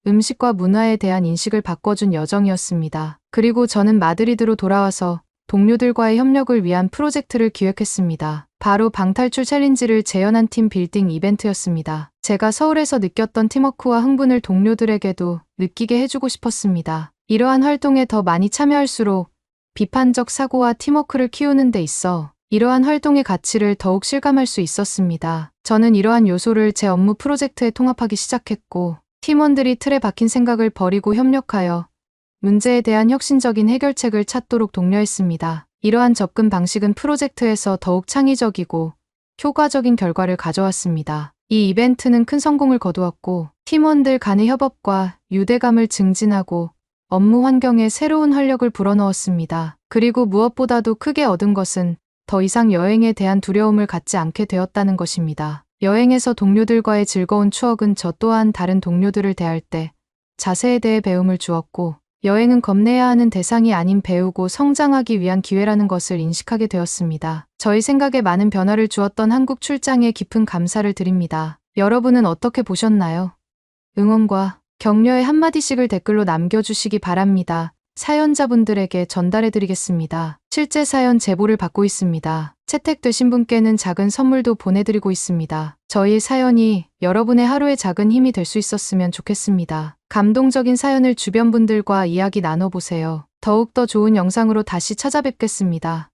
음식과 문화에 대한 인식을 바꿔준 여정이었습니다. 그리고 저는 마드리드로 돌아와서 동료들과의 협력을 위한 프로젝트를 기획했습니다. 바로 방탈출 챌린지를 재현한 팀 빌딩 이벤트였습니다. 제가 서울에서 느꼈던 팀워크와 흥분을 동료들에게도 느끼게 해주고 싶었습니다. 이러한 활동에 더 많이 참여할수록 비판적 사고와 팀워크를 키우는 데 있어 이러한 활동의 가치를 더욱 실감할 수 있었습니다. 저는 이러한 요소를 제 업무 프로젝트에 통합하기 시작했고 팀원들이 틀에 박힌 생각을 버리고 협력하여 문제에 대한 혁신적인 해결책을 찾도록 독려했습니다. 이러한 접근 방식은 프로젝트에서 더욱 창의적이고 효과적인 결과를 가져왔습니다. 이 이벤트는 큰 성공을 거두었고 팀원들 간의 협업과 유대감을 증진하고 업무 환경에 새로운 활력을 불어넣었습니다. 그리고 무엇보다도 크게 얻은 것은 더 이상 여행에 대한 두려움을 갖지 않게 되었다는 것입니다. 여행에서 동료들과의 즐거운 추억은 저 또한 다른 동료들을 대할 때 자세에 대해 배움을 주었고, 여행은 겁내야 하는 대상이 아닌 배우고 성장하기 위한 기회라는 것을 인식하게 되었습니다. 저희 생각에 많은 변화를 주었던 한국 출장에 깊은 감사를 드립니다. 여러분은 어떻게 보셨나요? 응원과 격려의 한마디씩을 댓글로 남겨주시기 바랍니다. 사연자분들에게 전달해드리겠습니다. 실제 사연 제보를 받고 있습니다. 채택되신 분께는 작은 선물도 보내드리고 있습니다. 저희 사연이 여러분의 하루의 작은 힘이 될 수 있었으면 좋겠습니다. 감동적인 사연을 주변 분들과 이야기 나눠보세요. 더욱더 좋은 영상으로 다시 찾아뵙겠습니다.